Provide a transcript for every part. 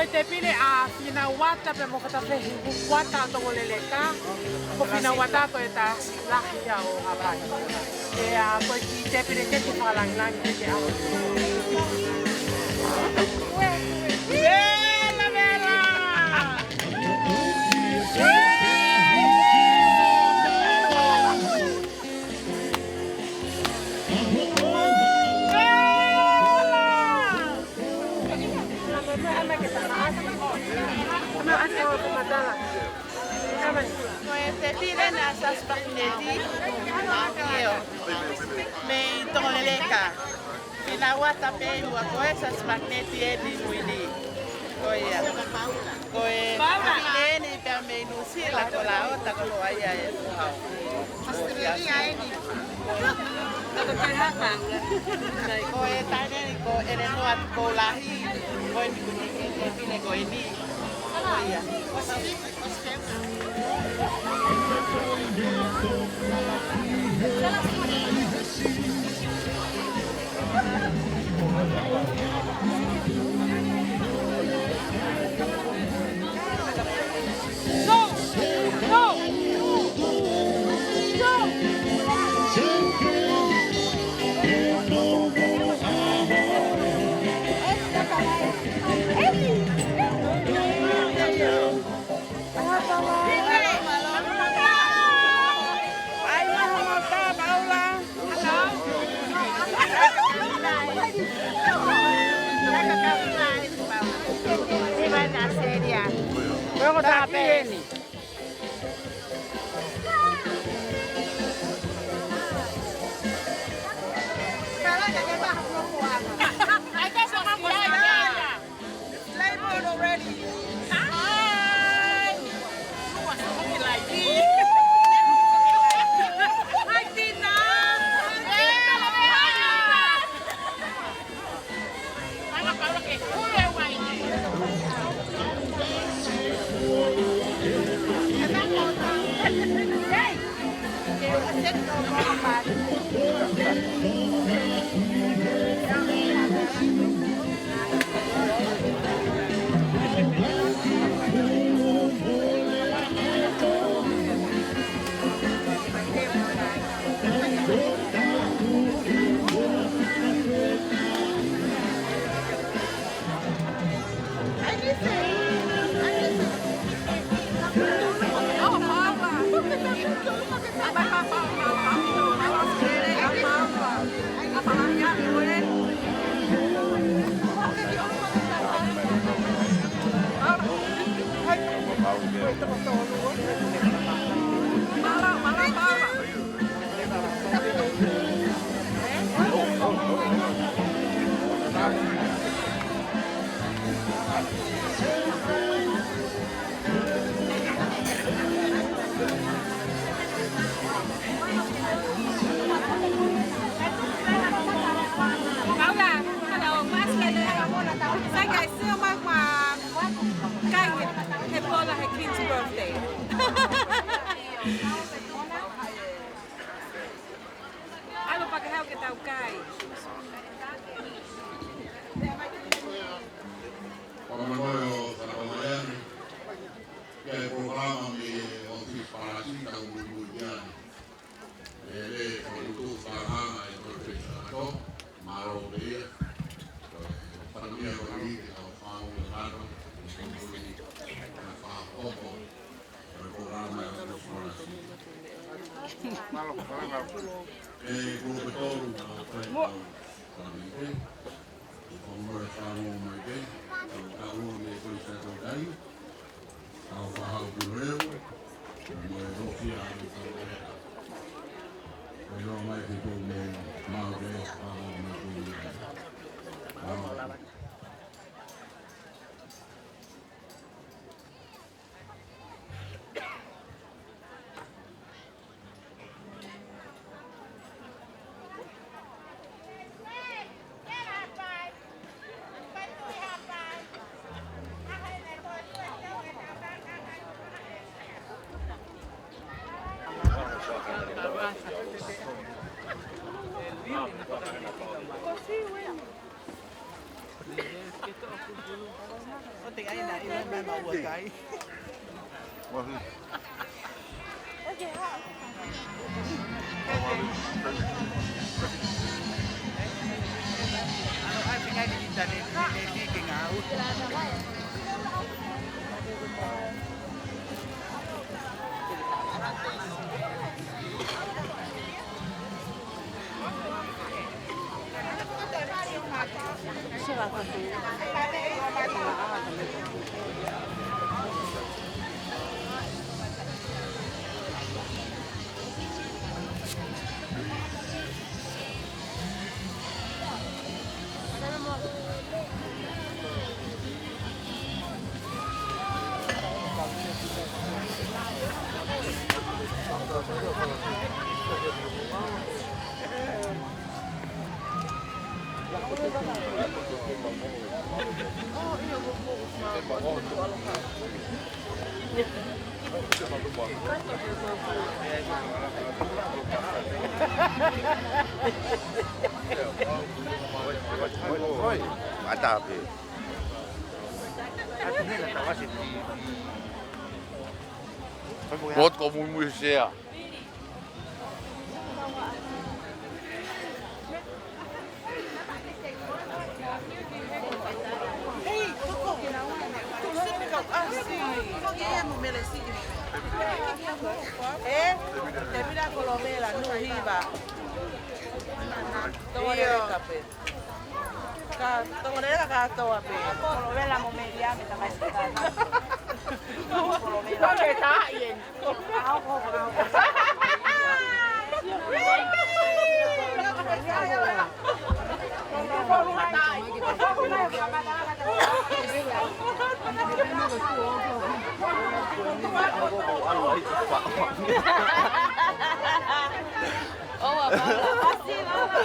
Koe te pile a whina wata pe mo kata pe wata Tongaleleka. Ko whina wata koe ta lahi au hapai. E a koe ki te pile te Fakalangilangi te au. Bela bela! Te pile na saspakneti Afio me Tongaleleka. Ina wata pe ua koe saspakneti e ni wini. Koe Paula ni pe me nusila ko la ota ko ai ai. Australia ni. Koe tane ni ko ere no at ko lahi. Koe ni te pile koe ni. Koe. Luego está Penny. Moimoi. Matapi. Muotko Moimoi siellä? Termina Colomela, no iba. Tongaleleka pe. Tongaleleka katoa pe. Colomela momelia me tamai sekana. Colomela. Oke taien. Oh, Paula, pasti mama.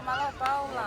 Malo Paula.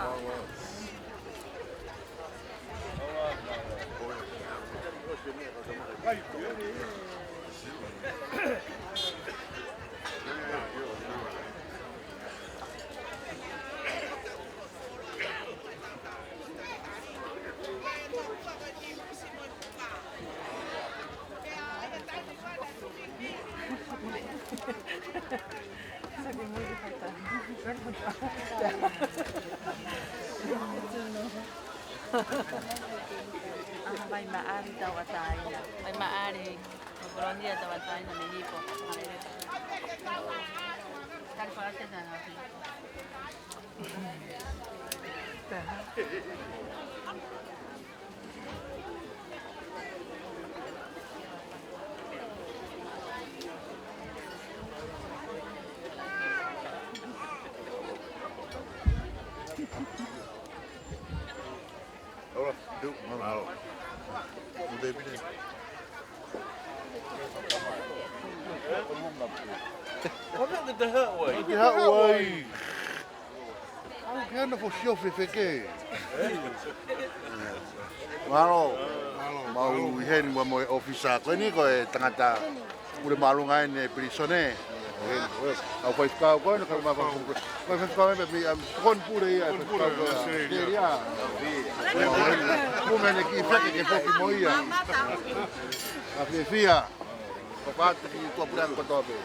May maari daw atayin. May maari. Colonia dapat tayo na Mexico. Kan parte na natin. Paula, du, malo. Udah bini. Kom je de hut way? Die hak wai. Aku kena for sure feke. Malo. Mau hen wa mo officer ko ni ko tangata. Udah malu ngai ne prisone. Au fai ka ko na ka ma fa. Ma fa ka me am kon pure ya. Ya. Ku me ne ki feke ke foki moia. Afia. Papat ki tu pulang ko to be.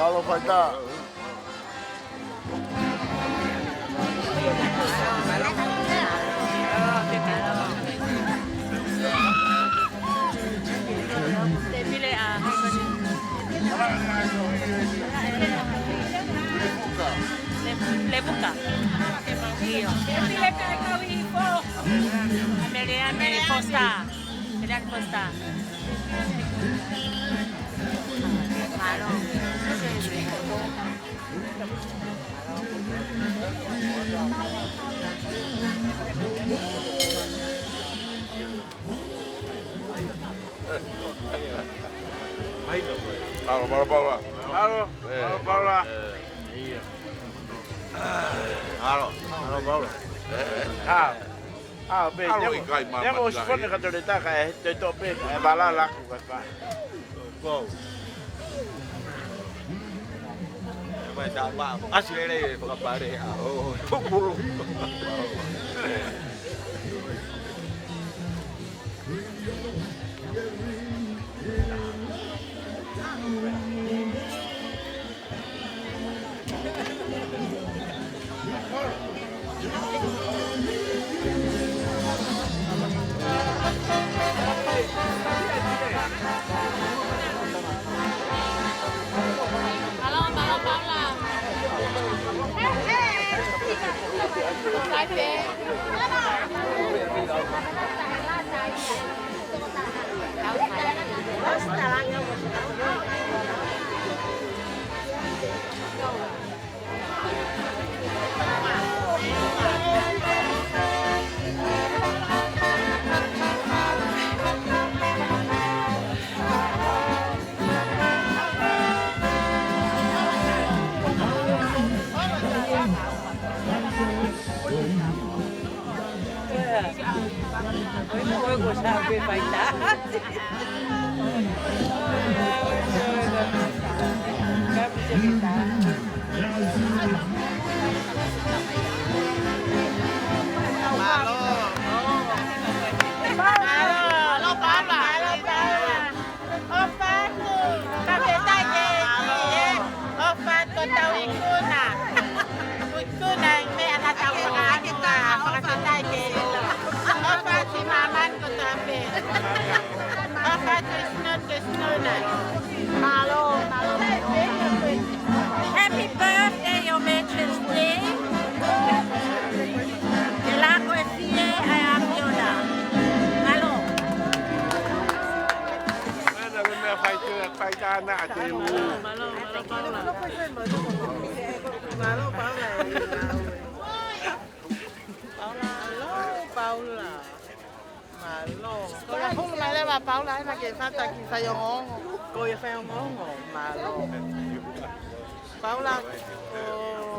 Malo faita. Le buka. Iyo. Mele posta. Mele posta. Malo. Halo, Paula. Halo, Paula. Halo, Paula. Alo'i kai mama. Nemo sifone katoletaka te tope e bala laku kai pa. Wow. Mai ta ma asilele fakapare a o pulu. Moimoi sabe bailar. Happy birthday, Your Majesty. Lea'aetohi ai Afio. Malo. Mana me fai ta na te u. Malo, Paula. Paula. Malo. Kalau aku malah apa Paula nak kita tak kita yang ngong. Kau yang saya ngong. Malo. Paula. Oh,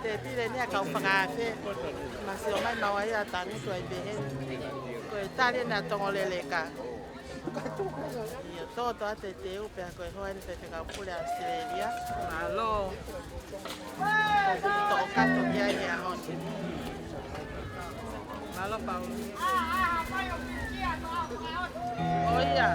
tapi ni kau Pangai. Masih orang mau ayah tani tu ibu. Kau tadi nak Tongaleleka. Ya, todo a teteu para que joven se tenga pura Australia. Malo. Toca tu ya ya hoje. Malo Paula. Oh ya.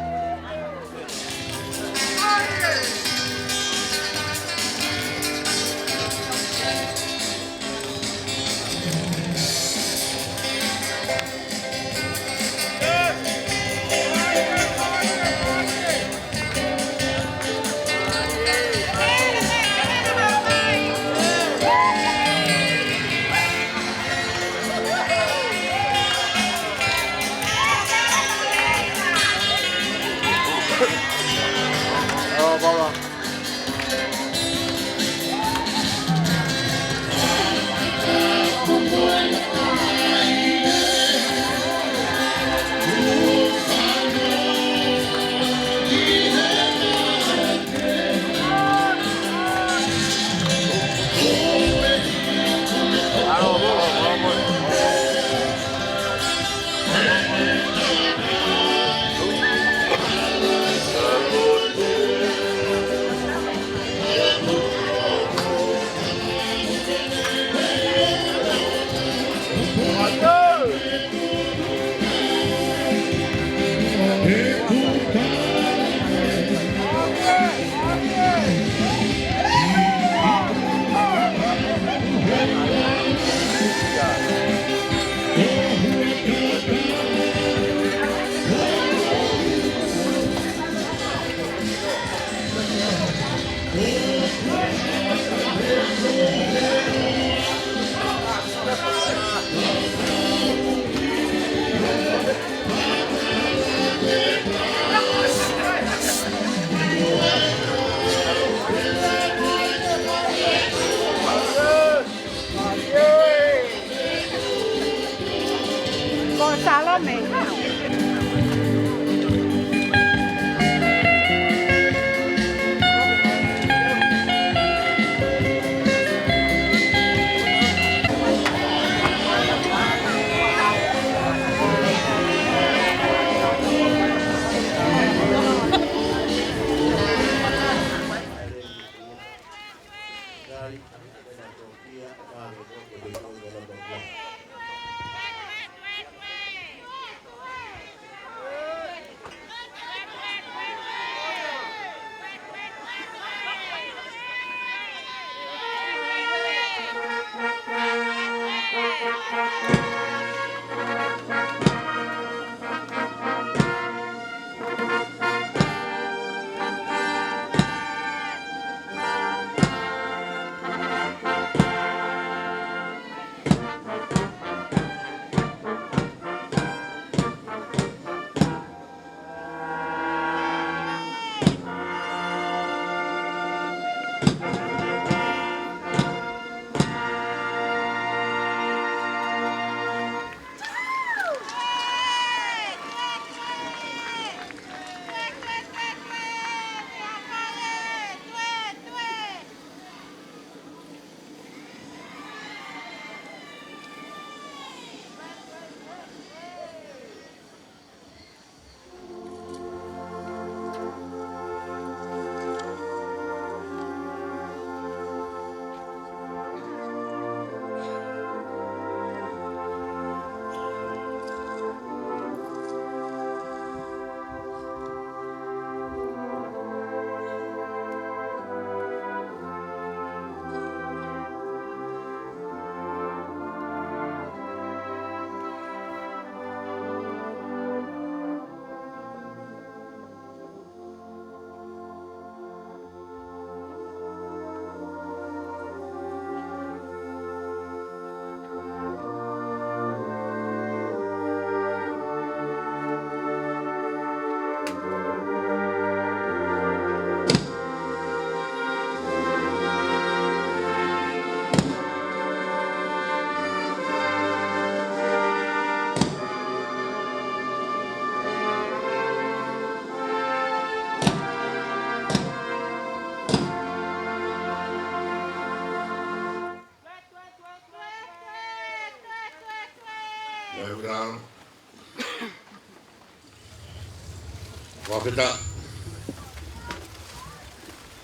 Whakita.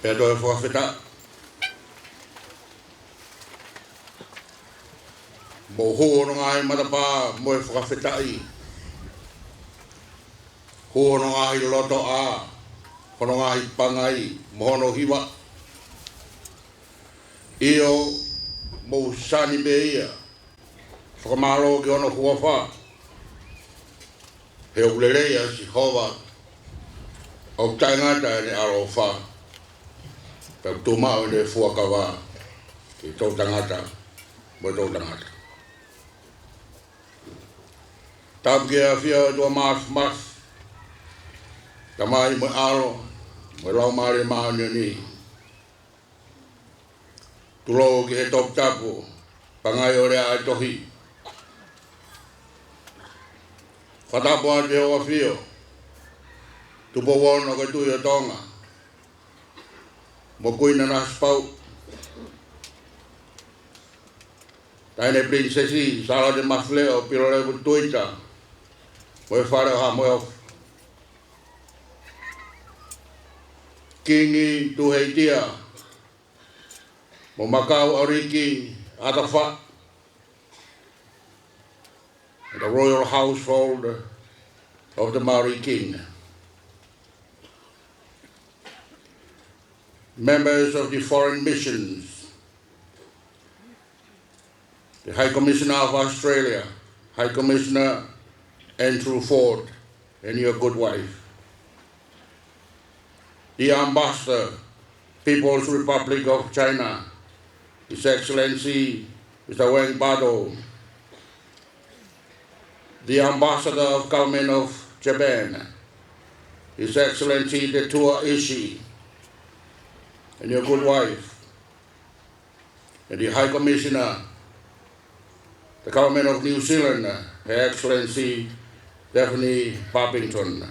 Pea toi whakita. Mo hono ngai matapa mo whakawhitai. Hono ngai loto a. Hono ngai pangai. Mohono hiwa. Io mo sani beia. Whakamalo ki ono huawha. He ulerea si hova. O taingata ni arofa. Pea tumau ni fuakawa. Ki tau tangata. Mo tau tangata. Tau ki Afio tua mas. Tamai mo aro. Mo lau mare maani ni. Tulo ki he top tapu. Pangai o Lea'aetohi. Whatapu ate o Afio. Tupou wono ka tui o Tonga. Mo kui Nanasipau'u. Taine prinsesi sala de mafleo pilole ku tuita. Mo e whare ha mo e kingi tu heitia. Mo makau ariki atafa. The royal household of the Maori king. Members of the foreign missions, the High Commissioner of Australia, High Commissioner Andrew Ford, and your good wife, the Ambassador People's Republic of China, His Excellency Mr. Wang Bado, the Ambassador of Government of Japan, His Excellency Tetua Ishii, and your good wife, and the High Commissioner, the Government of New Zealand, Her Excellency Daphne Parpington.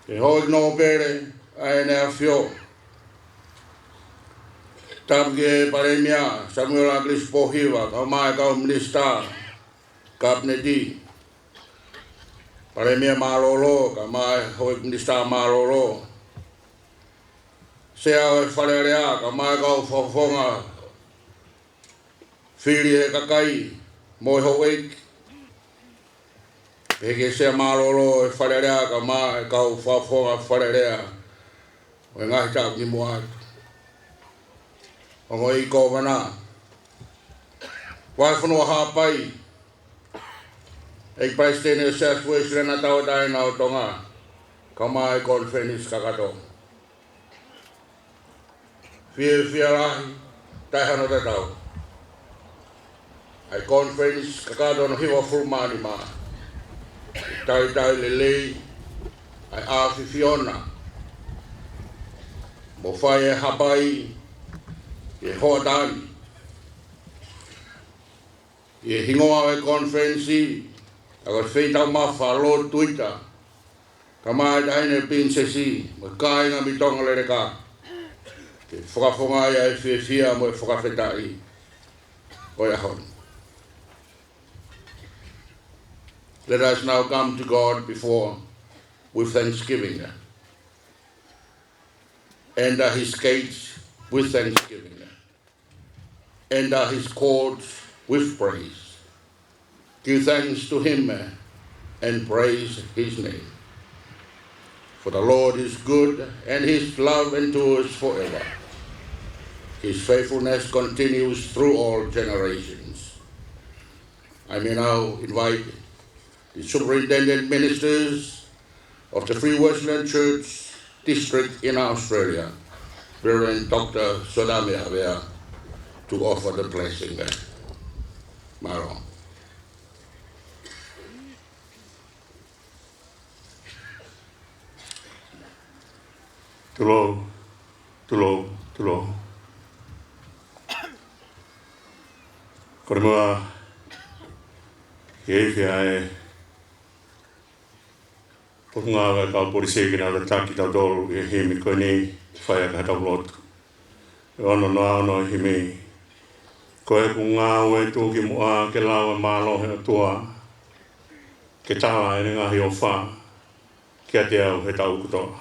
Ke hoi no pere ai ne Afio. Tamge paremia Samuel Aglis Pohiwa, ka mai ka minista kabineti. Paremia malolo, ka mai hoi minista malolo. Sea whalerea, ka mai ka uwhafonga whiri he kakai, moi hoek. Heke sea malolo whalerea, ka mai ka uwhafonga whalerea. O ngahi tāp ni mua atu. O ngoi ko wana. Wai whanua hapai. Ek paistene South Wesleyan na tau dai na o Tonga. Ka mai conference kakato. Fia rahi, tai hano te tau. Ai conference kakato no hiwa fulmani ma. Tai lelei, ai Afi Fiona. Mo whai e hapai, e hoa tani. E hingoa e conference, aga whei Taumafa lo Twitter. Ka mai taine princesi, mo kāinga mi Tongaleleka. Ke whakafonga ia e whiawhia mo e whakawhetai. Oia hon. Let us now come to God before with thanksgiving. Enter his gates with thanksgiving. Enter his courts with praise. Give thanks to him and praise his name. For the Lord is good and his love endures forever. His faithfulness continues through all generations. I may now invite the superintendent ministers of the Free Wesleyan Church District in Australia, Reverend Dr. Sodami Avea, to offer the blessing. Maro. Tulo. Kormoa Hei Pule'anga ka polisi kina da taki da dolu e himi ko ni whai ka tau lotu. E ono no himi ko e kunga ue tūki mua ke lawa malo he tua ke tawa e ngahi o wha kia te au he tau kutoa.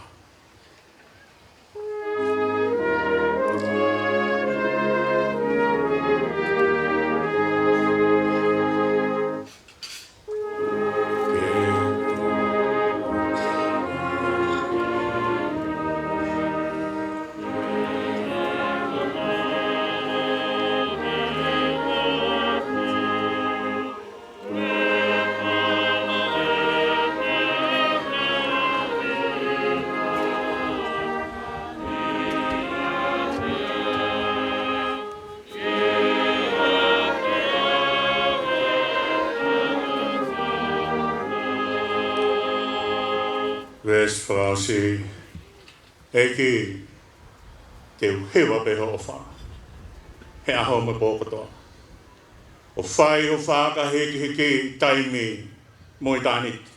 Frasi eki te hewa peho o wha. He aho me pōkatoa. O whai o whaka heki taimi moi tāniti.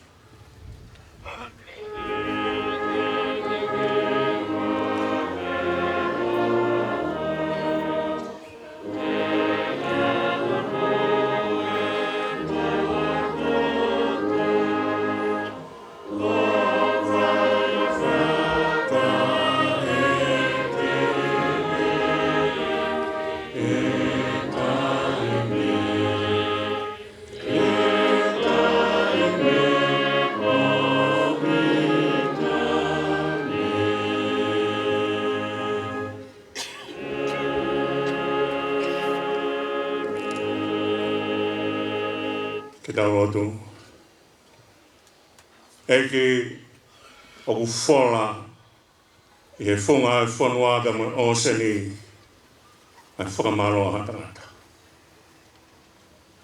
Taurotu. Eki o whola I he whunga e whanua ka mo o seni ai whakamaro a hatangata.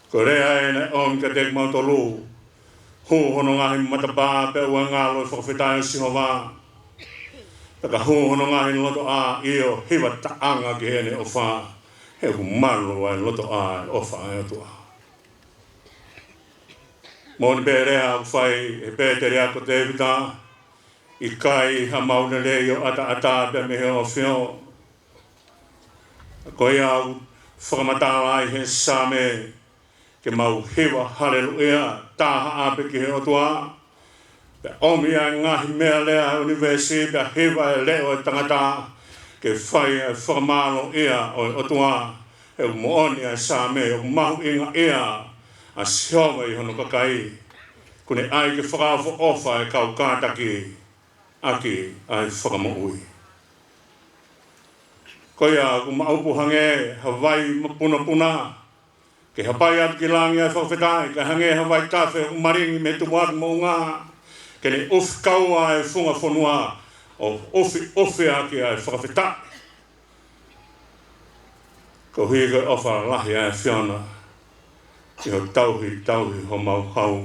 Ko rea e na om ka tek mau tolu, hu hono ngahi matapā pe ua ngalo e whakawhitai o Sinova. Taka hu hono ngahi loto a io hiwa taanga ki hene o wha, he hu malu ai loto a o wha ai atua. Mōni pē rea u whai e pētere ako te vita, I kai ha mauna lei o ata pe me he o Afio. Ko ia au whakamatala I he same ke mau hewa haleluia taha ape ki he o tua. Pe omi a ngahi mea lea universi pe hewa e leo e tangata ke whai e whakamalo ia o tua. He u mooni a same o mahu inga ia a sioga I hono kakai. Kune ai ke whakawho ofa e kau kātaki. Aki ai whakamoui. Ko ia ku maupu hange Hawaii mapuna ke hapai atu ki langi ai whakawhetai ke hange Hawaii tawhe maringi me tumuatu mo ngā ke ne ufi kaua ai whunga whanua o ufi aki ai whakawhetai. Ko hui koe ofa lahi ai whiona I ho tauhi ho mau hau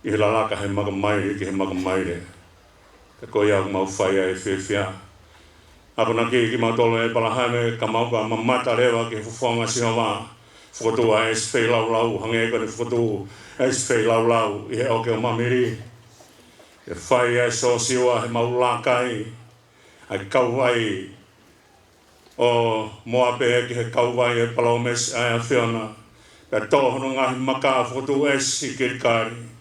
I he lalaka he makamaire ki he makamaire. Ko ia mau whai ai whiawhia. Apuna ki mau tolo e palahaime ka mau ka mamata rewa ki whawhanga Sinova. Whakatua e swhei lau hange kone whakatua e swhei lau I he oke o mamiri. E whai ai so siwa he mau lakai. Ai kauwai o moape ki he kauwai e palomes ai a whiona. Ka tohono ngahi maka whakatua e si kirikari.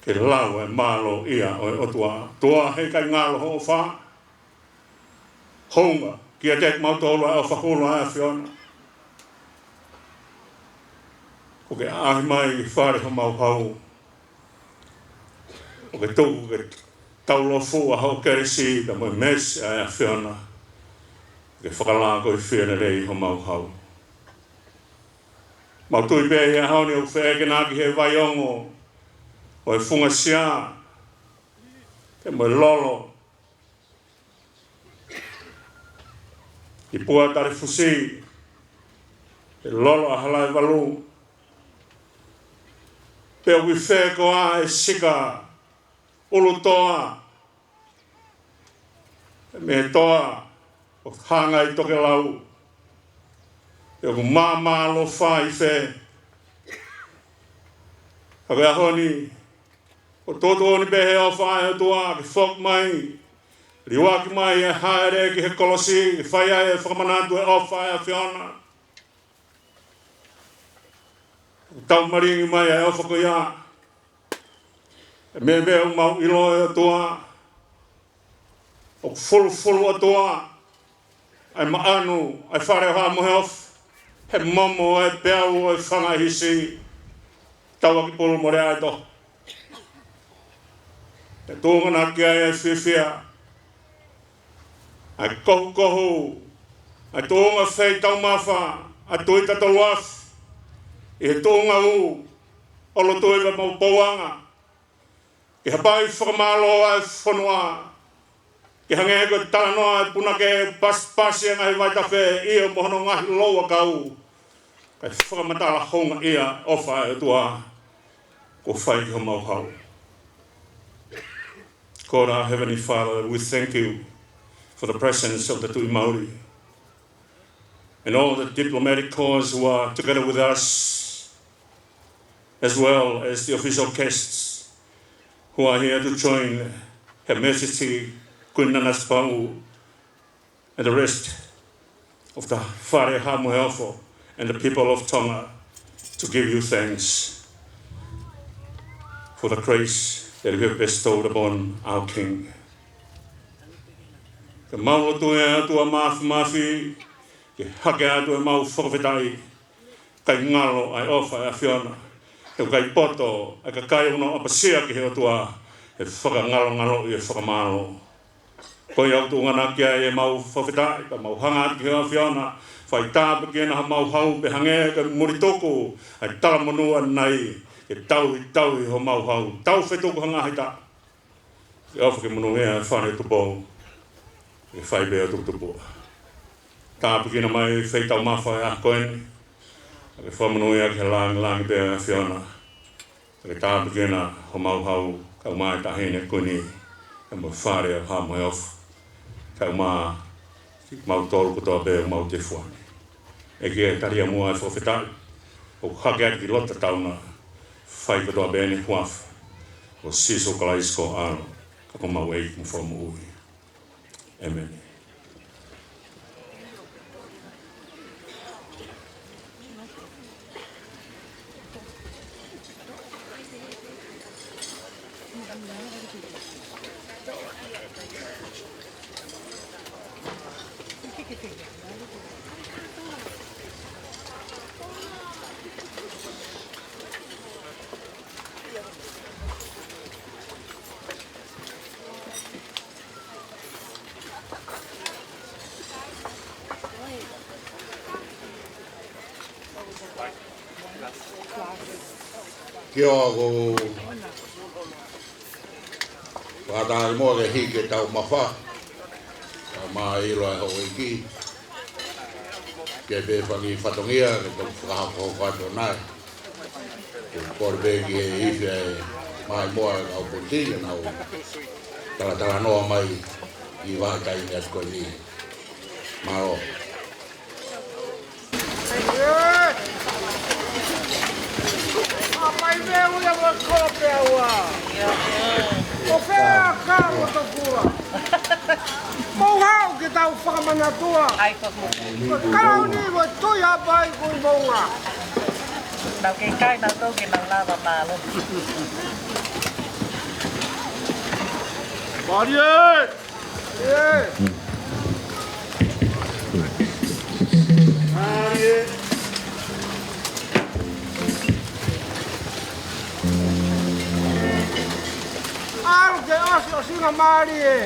Ke lau e malo ia o tua. Tua he kai ngalo ho wha. Honga, kia tek mautolo e o whakolo a whiona. Ko ke ahi mai I whare ho mau hau. Ko ke tuku ke taulo fua hau keresi ka moi mes a whiona. Ke whakalango I whiana rei ho mau hau. Mau tui pehi a hauni au wheke naki he vaiongo. O e whunga sia, ke mo lolo. I pua tari fusi, ke lolo a halai walu. Pe ui wheko a e sika, ulu toa. Me toa, o hanga I toke lau. Pe ui mama lo wha I whe. Hake a honi, o toto oni behe o whae o tua, ki whok mai, riwaki mai e haere ki he kolosi, ki whaia e whakamanatu e o whae a whiona. Tau maringi mai e o whakoia, e me o mau ilo e o tua, o fulu o tua, ai maanu, ai whare o ha mohe of, he momo e peau e whangahisi, tau aki pulu more ai toh. E tōngana ki ai whiwhia. Ai kohu. Ai tōnga whei Taumafa. Ai tui tatoluaf. I he tōnga u. Olo tui wa mau Pule'anga. Ki hapai whakamalo ai whanua. Ki hange ko talanoa ai punake pasi e ngahi waitawhe. Ia mohono ngahi loa kau. Kai whakamatala honga ia ofa e tua. Ko whai ki ho mau hau. God, our Heavenly Father, we thank you for the presence of the Tui Māori and all the diplomatic corps who are together with us, as well as the official guests who are here to join Her Majesty Queen Nanasipau'u and the rest of the Whare Hamuheofo and the people of Tonga to give you thanks for the grace that you have bestowed upon our King. Ke mau tu e atua mafi, ke hake atu e mau whakawhetai, kai ngalo ai ofa e a whiona, e kai poto, e ka kai uno apasia ki he atua, e whakangalo I e whakamalo. Koi au tu ngana kia e mau whawhetai, ka mau hanga ki he a whiona, whai tāpa ki ena ha mau hau pe hange ka muritoko, ai talamonua nei, e tauhi ho mau hau. Tau whetoko hanga heita. E ofa ke munu ea whare Tupou. e whai bea Tupou. Tāpikina mai whai Taumafa e a koeni, e whamanui a ke langi bea Fiona, e tāpikina ho mauhau kau mai tahine koeni, e mo whare a hamo e ofu, kau maa mau tolu kutoa bea mau te fuani. E kia taria mua e whawhetai, o hake ati ki lota tauna, whai kutoa bea ni huafa, o siso kalaisko ano, kako mau eik mo whamu ui. Amen. Kia ko whātāri mua ke hike Taumafa, mā ilo e hoi ki, ke pe whangi whatongia, ke tau whakahako whato nai. Ke kore pēki e iwi e mai mua e au konti, e nau talatala noa mai I wātai ni at koe ni. Maro. Mai vea ua wa kope aua. O whea ka o to kua. Mau hao ke tau whakamanatua. Ai whakamu. Karau ni wa tui hapai kui maunga. Nau ke kai nau tau ke nau lava mālo. Mari e! Mari e! Aro ke asi o singa mari e!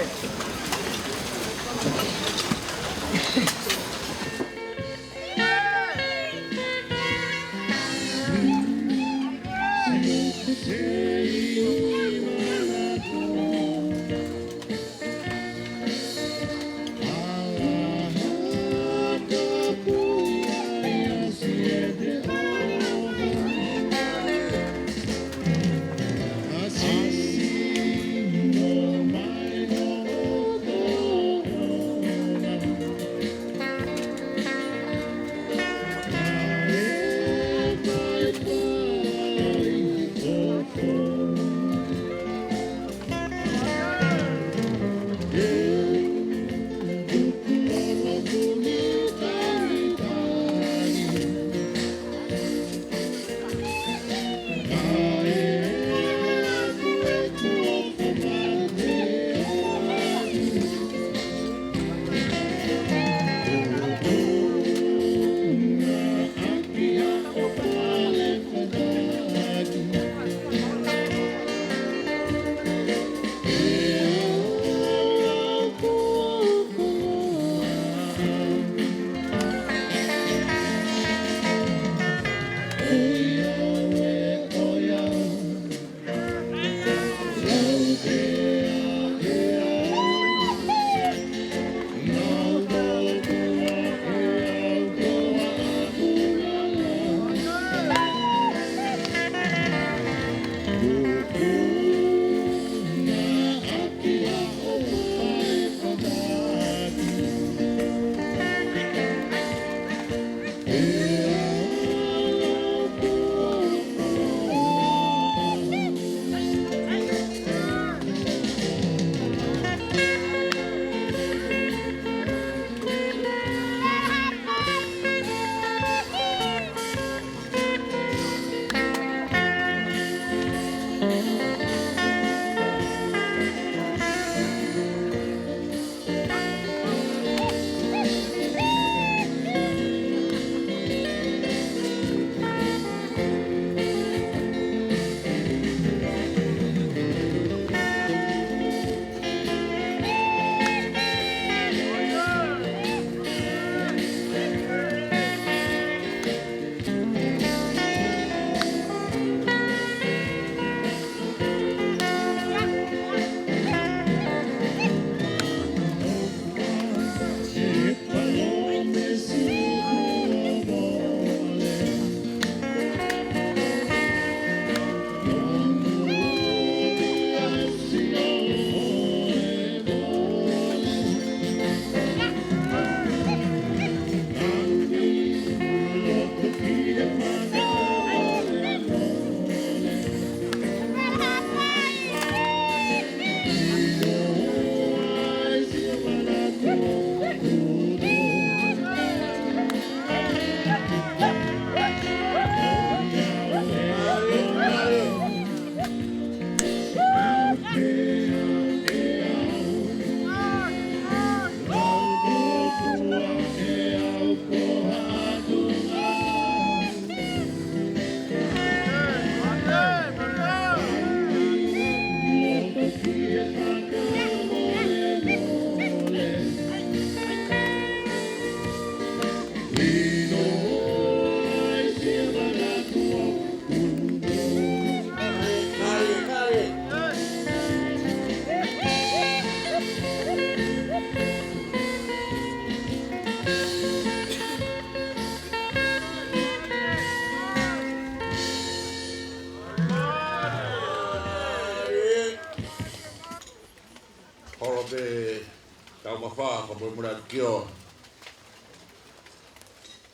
Taumafa, ka mura kio.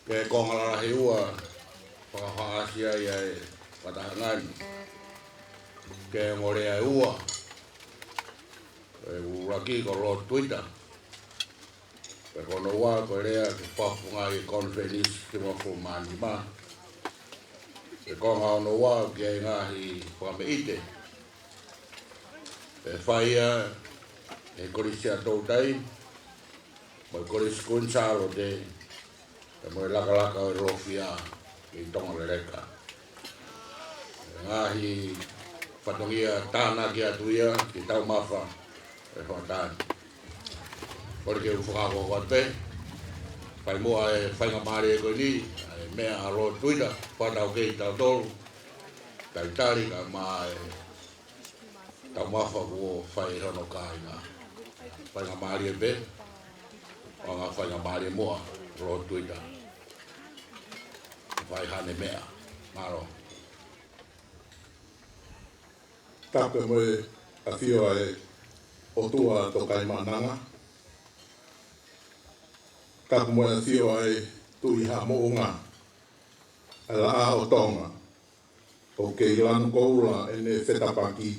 Ke kongala he ua, whakahaasia ia e watahangan. Ke ngore ai ua, e uraki ko lo Twitter. Ke kono wā ko rea ke whapunga i conference ki wafu manima. Ke konga ono wā ki ai ngahi whameite. E whaia e korisi a tautai, mo e korisi kunsalo te, e mo e laka o e rofia i Tongaleleka. E ngahi whatongia tāna ki atuia ki Taumafa e whatani. Kore ke uwhakako wate, whai mua e whainga maare e koe ni, e mea a roa tuida, whatau kei tau tolu, Talitali ka maa e Taumafa kuo whai hono kāinga. Whainga maare e pe, o ngā whainga maare mua, roa tuida. Whai hane mea, maro. Tāpe moe Afio e o tua tokai mananga. Tāpe moe Afio e tui ha mounga. A la o Tonga. O kei lanu koula e ne whetapaki.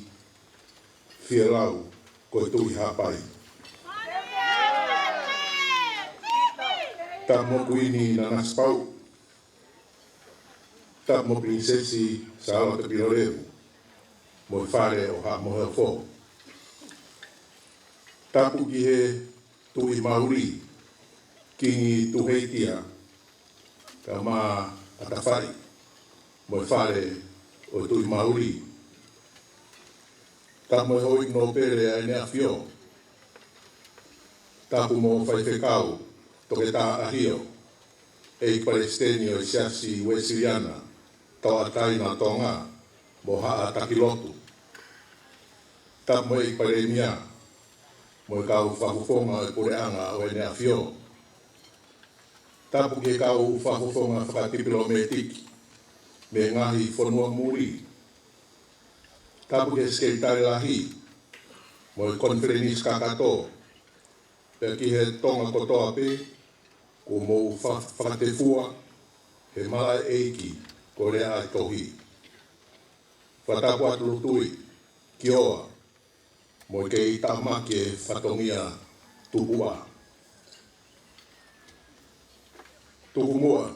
Fia lau koe tui ha pai. Tāpe mo kuini Nanasipau'u. Tāpe mo prinsesi Saala te Piloreu. Mo whare o ha mohe fō. Tapu ki he tui mauri, kingi tuheitia, ka mā atawhai, mo whare o tui mauri. Tapu mo hoi no pere ai ne Afio. Tapu mo whaiwhekau, toke tā ahio, e Palestinio i siasi Wesleyana, tau ataina Tonga, mo haa takilotu. Tapu mo e Paremia, mo e kau whakufonga e Pule'anga o e ne Afio. Tapu ke kau whakufonga whakatipilometiki, me ngahi whanua muri. Tapu ke Talitali, mo e konferenis kakato, pe ki he tonga kotoa pe, ko mo whakatefua, he mala eiki, ko Lea'aetohi. Whatapu atu lutui, ki oa, mo kei tamaki e whatongia Tupou. Tuku mua,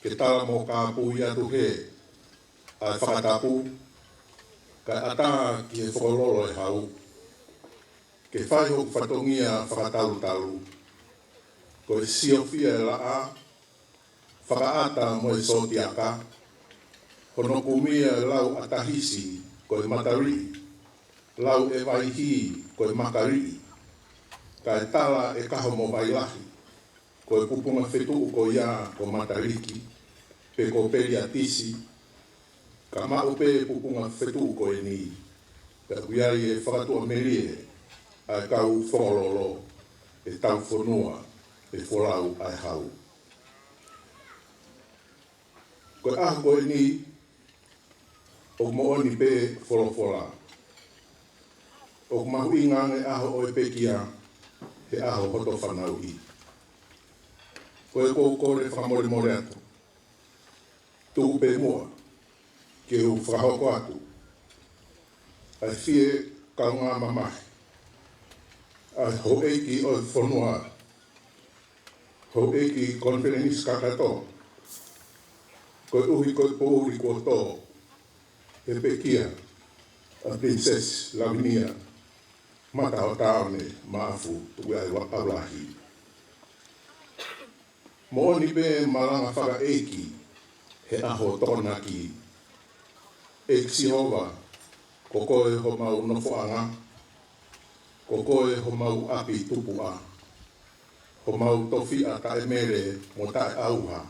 ke tala mo ka pui atu he, ai whakatapu, ka ata ki he whakololo e hau, ke whai hoku whatongia whakatalu-talu, ko e siofia e la'a, whakaata mo e sotiaka, hono kumia lau atahisi ko e matari, lau e waihi ko e makari, ka e tala e kaho mo wailahi, ko e pupunga whetu ko ia ko matariki, pe ko peri atisi, ka maupe pupunga whetu ko e ni, ka uiari e whakatua merie, a kau whongololo, e tau whanua, e wholau ai hau. Ko e aho ko e ni, o mooni pe wholofola. O mahu ingange aho o e pekia, he aho hoto whanau i. Ko e kou kore whamore more atu. Tuku pe mua, ke u whahoko atu. Ai fie kaunga mamahi. Ai ho eiki o e whanua. Ho eiki konferenis kakato. Ko e uhi ko e pouri ko tō. E pekia, a princess Lavinia, mata o taone maafu tuku ai Aulahi. Mooni pe malanga whaka eiki, he aho tona ki. Eiksi hova, ko koe ho mau nofoanga, ko koe ho mau api tupua, ho mau tofia ta e mere mo ta e auha,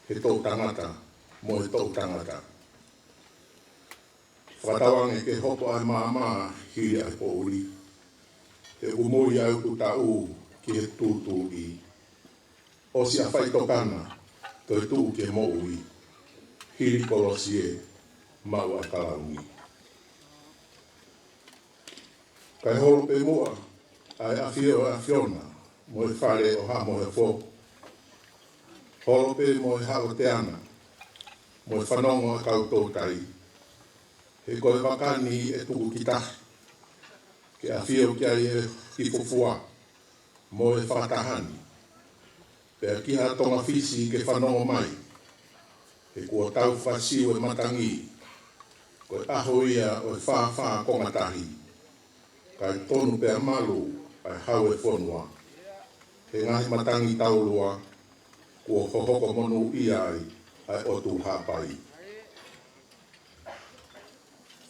he tau tangata mo he tau tangata. Whatawange ke hopo ai māma hiri ai pouri. Te umoi au tu tau ki he tūtui. O si a whai tokana, toi tū ke moui. Hiri kolosie, mau a Kalangi. Kai holo pe mua, ai Afio Afiona, mo e whare o ha mo e fo. Holope mo e hao te ana, mo e whanongo a koutou tai. He koe wakani e tuku ki tahi, ke Afio ki ai e ki fufua, mo e whakatahani. Pea ki ha tonga fisi ke whanongo mai, he kua tau whasiu e matangi, koe aho ia o e whawha kongatahi, kai tonu pea malu ai hau e whanua. He ngahi matangi taulua, kua hohoko monu ia ai otu hapai.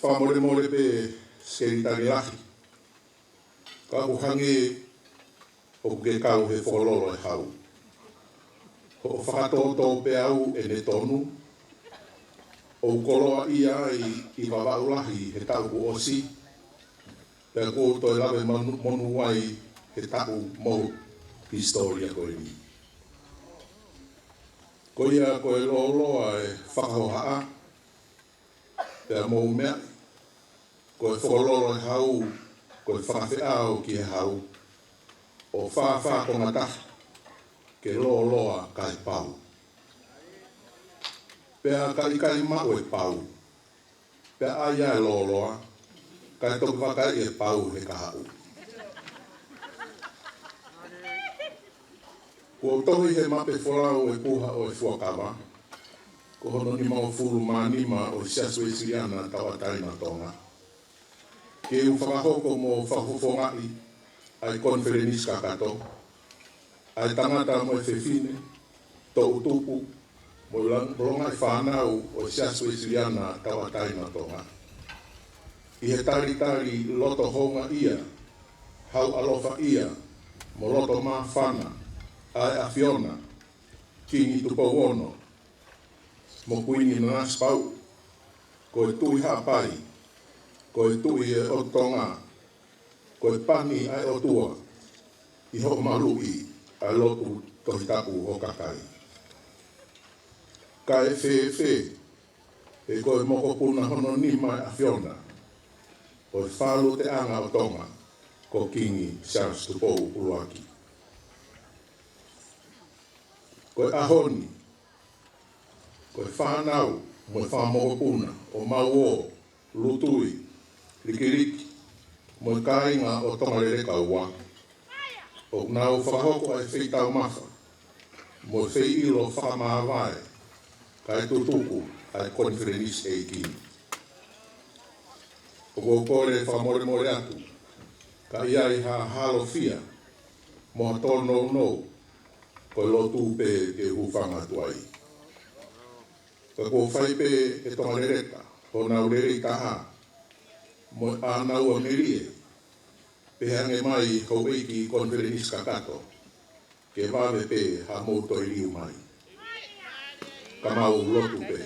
Whamore more pe Talitali lahi. Ka uhange o ke kau he whololo e hau. Ho whakatoto pe au e ne tonu. O koloa ia i wawau lahi he tau ku osi. Pea ko toi lawe monu wai he tau mou historia koe ni. Ko ia koe loa e whakahohaa. Pea mou mea. Koe whololo e hau. Koe whakawhiao ki he hau. O whawha kongatahi. Ke loa kai pau. Pea kai mau e pau. Pea aia e loa. Kai toku wakai e pau he kahau. Kua tohi he mape wholau e puha o e fuakawa. Ko hono ni mau furu manima o siasu e siriana tawatai na Tonga. Ke u whakahoko mo whahofongai ai konferenis kakato. Ai tangata mo e whewhine, tō Tupou, mo longa i whanau o siasu e siriana tawatai na Tonga. I he Talitali loto honga ia, hau alofa ia, mo loto maa whana, ai Afiona, kingi Tupou ono, mo kuini Nanasipau'u, ko e tui hapai, ko e tui e o Tonga, ko e pani ai o tua, i ho Alo'i, ai lotu tohi tapu o kakai. Ka e whewhe, e ko e moko puna hono ni mai Afiona, o e whalu te anga o Tonga, ko kingi Tupou uluaki. Ko e ahoni, ko e whanau, mo e whamoko puna, o mau lutui, rikiriki, mo e kāinga o Tongaleleka ua. O nau whakahoko ai whei Taumafa, mo e whei ilo whakamahawai, kai tutuku ai konferenis e kini. O kore whamore atu, ka iai ha halo fia, mo ha tono no, ko lotu pe ke hufanga tuai. Ka ko whai pe e Tongaleleka, o nau rei taha, mo a nau a merie, pehange mai kou eiki konferenis kakato, ke wawe pe ha mouto i riu mai. Ka mau lotu pe.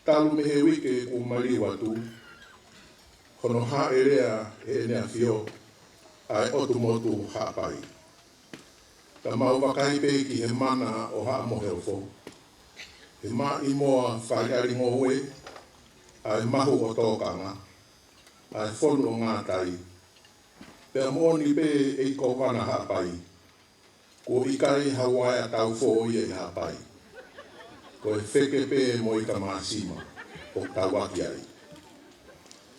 Talu me he wike ku mariwa tu, hono ha erea e ene Afio, ai otu motu hapai. Ka mau wakai pe ki he mana o ha mohelfo, he ma imoa whaiari ngohue, ai mahu o tōkanga, ai whonu o ngātai, pea mōni pe e ko wana hapai, ko ikai Hawaii a tau fō ia i hapai, ko e wheke pe mo i ka māsima o tawaki ai.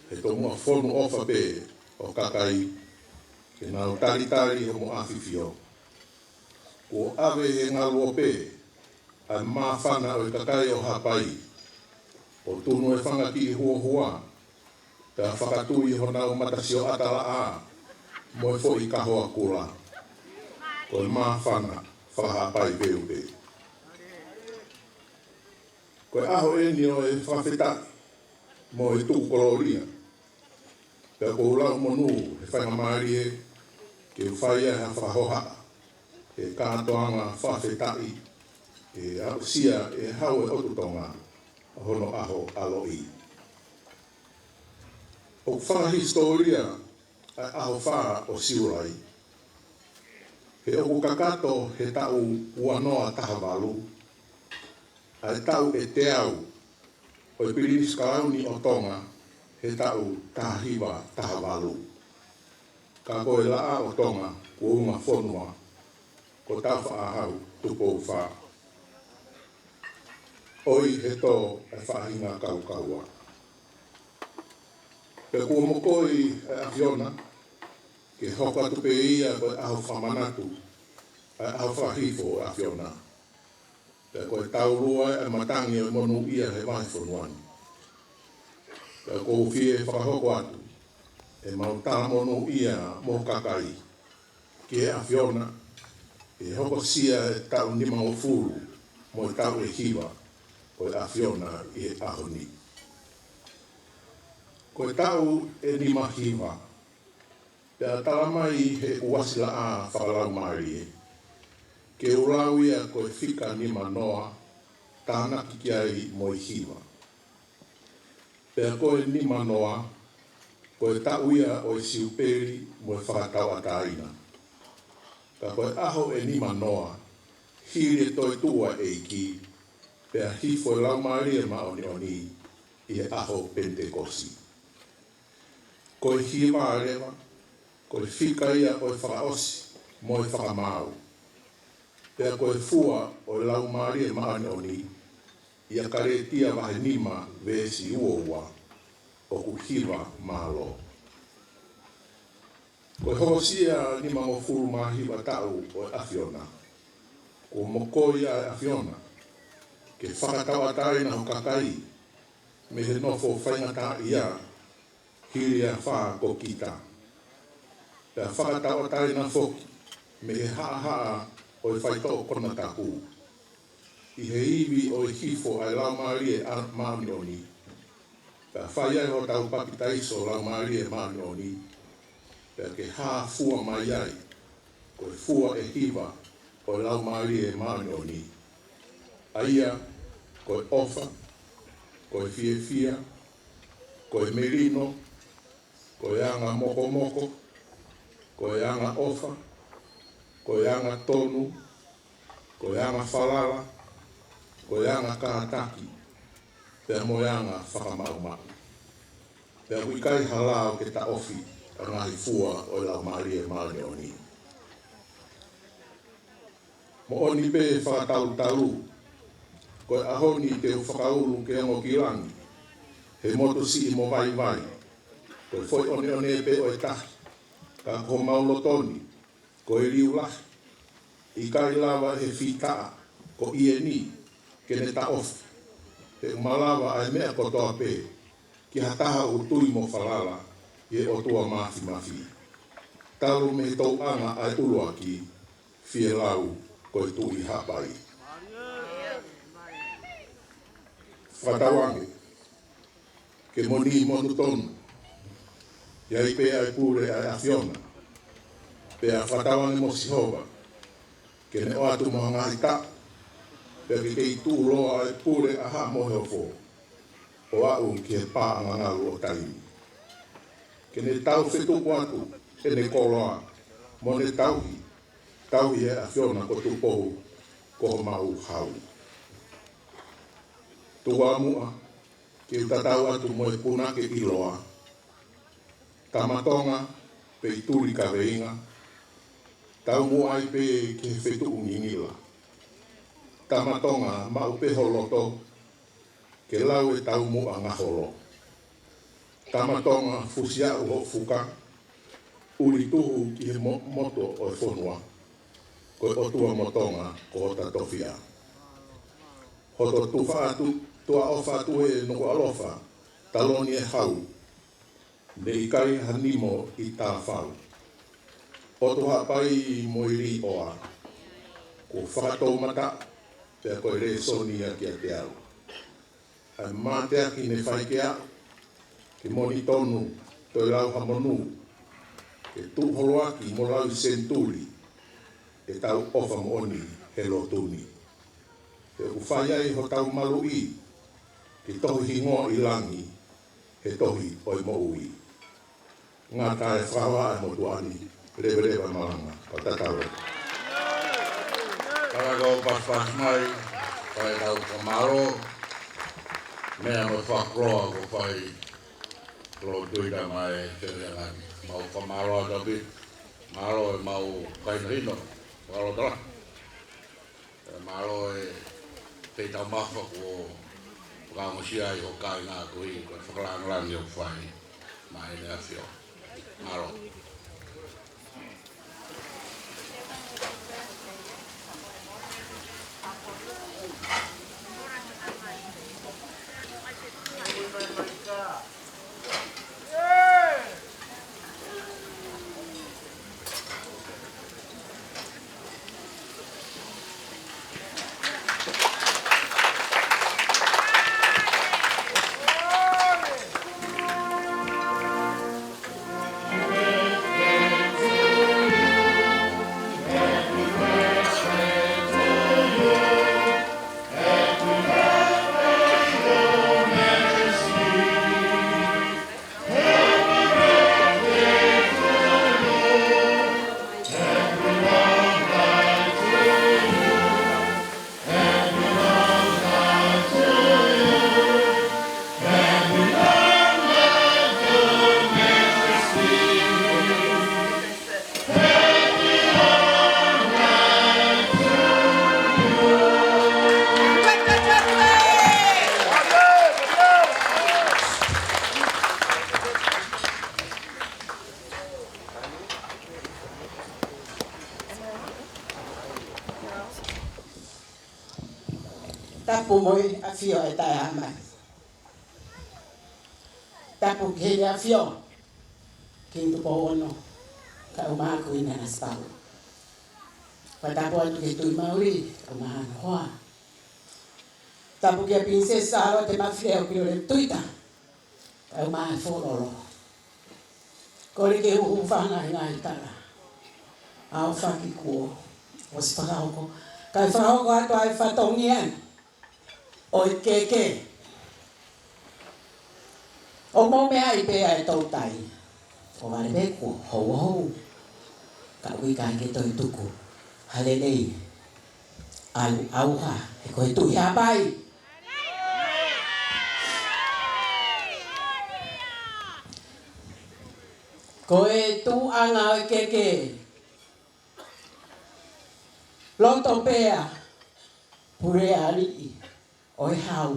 He tonga whonu ofa pe o kakai, ke nau Talitali he mo Afio. Ko awe e ngalo pe, ai mawhana o i kakai o hapai, o tunu e whanga ki i hua, pea FakaTu'i hona o matasio atala a, mo e fo i kahoa kula. Ko i mawhana, whahapai veu pe. Ko e aho e ni o e whawhetai, mo e tūkoloria. Pea ko ulau monu, e whaingamari e, ke whaia e whahoha, e kātoanga whawhetai, e ausia e hau e otu Tonga, hono aho Alo'i. O whahistoria ai aho wha o Siulai. He oku kakato he tau uanoa tahawalu. Ai tau e te au o i pirinis kalauni o Tonga he tau tahiwa tahawalu. Ka koe laa o Tonga kua unga whonua ko tau whaahau Tupou wha. Oi he tō e whahinga kaukaua. Pe kua mokoi e Afiona, ke hoko atu pe ia koe aho whamanatu, e aho whahifo Afiona. Pe koe taurua e matangi o monu ia he vai whonuani. Pe koe fie whakahoko atu, e mautala monu ia mo kakai. Ke Afiona, e hoko sia e tau nima o furu, mo e tau e hiwa, o e Afiona i e ahoni. Ko e tau e nima hiwa, pea talamai he uasila a Fakalangilangi e. Ke urau ia ko e whika nima noa, tāna kikiai mo i hiwa. Pea ko e nima noa, ko e tau ia o e siuperi mo e whakatau ataina. Ka ko e aho e nima noa, hiri e toi tua e iki, pea hifo e laumari e maoni oni i e aho Pentekosi. Ko e hiwa arewa, ko e whika ia o e whakaosi mo e whakamau. Pea ko e fua o e laumari e maoni oni i a karetia Vahenga vesi uoua o ku hiwa malo. Ko e hosia ni mango furu mahiwa tau o e Afiona. Ko mokoi a e Afiona. Ke whakatau ataina o kakai, me he nofo whaingata ia, hiri a wha ko kita. Pea whakatau ataina whoki, me he haa o e whaito kona taku. I he iwi o e hifo ai laumari e maani oni. Pea whaiai o tau papitaiso laumari e maani oni. Pea ke haa fua mai ai, ko e fua e hiwa o e laumari e maani oni. Aia, ko e ofa, ko e fia, ko e merino, ko e anga moko, ko e anga ofa, ko e anga tonu, ko e anga falala, ko e anga kahataki, pea mo e anga whakamaumau. Pea wikai halao ke ta ofi, a ngahi fua o e laumari e maani oni. Mo oni pe whakatalu, ko e ahoni te whakauru ke ango ki rangi, he moto si mo vai, ko e foi one pe o e tahi, ka ko maulo toni, ko e riu lahi, i kai lava he whitaa, ko i e ni, ke ne ta ofi, he umalawa ai mea kotoa pe, ki hataha u tui mo whalala, i e o tua mafi. Taru me tau anga ai uruaki, fie lau, ko e tui hapai. Whatawange, ke moni monu tonu, iai pe ai pure ai Afiona, pea whatawange mo sihova, ke ne o atu mo ngai ta, pea ke kei tū loa ai pure aha mo heofo, o au ki he pā ngangalu o taimi. Ke ne tau whetuku atu, e ne koloa, mo ne tauhi e Afiona ko Tupou, ko mau hau. Tua mua, ke utatau atu mo e puna ke iloa. Tamatonga, pe ituri ka veinga. Tau mua ai pe ke whetu uningila. Tamatonga, mau pe holoto, ke lau e tau mua ngaholo. Tamatonga, fusia uho fuka, uri tuhu ki he moto o e whonua. Ko e otua motonga, ko hota tofia. Hoto tufa atu, tua ofa atu e nuku alofa, taloni e hau, ne ikai hanimo i tā whau. Oto hapai mo i ri oa, ko whakatou mata, pea koe re sonia ki a te au. Ai mātea ki ne whaikea, ke moni tonu, toi lau hamonu, ke tūholoaki mo lau senturi, e tau ofa mo oni he lotuni. Te uwhaiai ho tau Alo'i, ke tohi hingo i langi, he tohi oi mo ui. Ngā tae whawa e mo tuani, rewa malanga, patatau. Karago pas mai, pai tau kamaro, mea mo whakroa ko pai Lo tuina mai Siulai mau pamalo tapi malo mau kain hino malo dah malo te Taumafa ko Pangai o kain aku i ko Fakalangilangi o fai mai ne Afio malo Tapu moi Afio e tai amai. Tapu kele Afio. King Tupou ono. Ka umaku i Nanasipau'u. Patapu atu ke tui mauri. Ka umahan hoa. Tapu ke prinsesa alo te mafileo pilo le tuita. Ka umahan fororo. Kore ke uhu whanga ngai tala. Ao whaki kuo. O si whakahoko. Kai whakahoko atu ai whatongian. Oi keke. O mo mea i pea e tau tai. O wale beku, hou hou. Ka ui kai ke toi tuku. Halelei. Alu auha. E koe tui hapai. Koe tuanga oi keke. Loto pea. Pule'anga. Oi hau,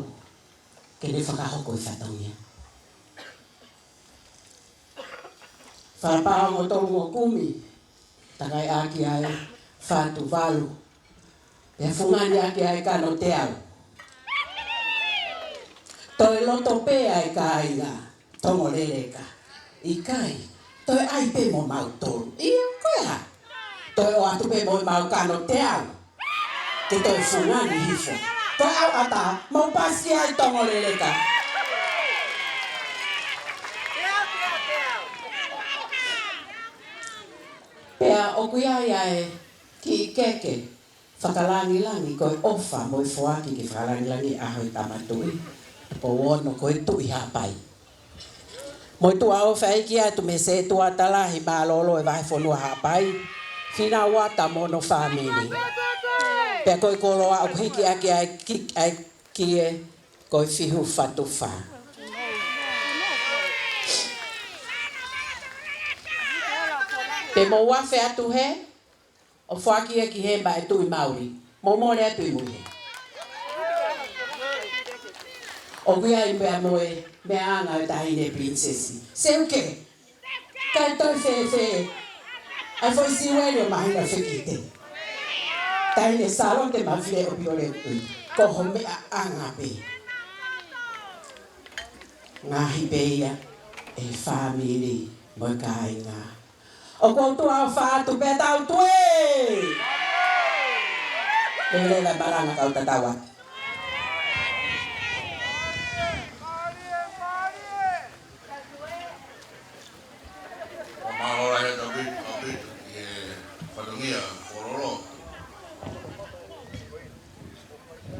ke le whakahoko i whatongia. Whapao mo tongu o kumi, takai aki ai whatu walu. Pea whungani aki ai kano te au. Toi loto pea i ka ai ngā Tongaleleka. I kai, toi ai pe mo mau toru. Ia koe ha. Toi o atu pe mo mau kano te au. Ke toi whungani hifo. Toi au ata, mau pasi ai Tongaleleka. Pea o kuia ia ki keke Fakalangilangi koe ofa moi foaki ki Fakalangilangi ahoi tamatui. Po ono koe tui hapai. Moi tua o whaiki atu me se tua talahi malolo e wahi fonua hapai. Fina wata mono family. Pea koe koroa o hiki aki ai kie koe fihu fatufa. Pe mo wafe atu he, o whaki e ki hemba e tui mauri. Mo more atu i muhe. O kuia i mea moe, mea anga o tahine prinsesi. Se uke, kai toi fe. Ai foi Siulai o mahina whekite. Tahine salon te mawhile o piore ui. Koho mea anga pe. Ngahi peia e family moi kai ngā. O koutua o whātu pe tau tue! Leila maranga kau tatawa. Mahora he tabi, e whatungia, fororo.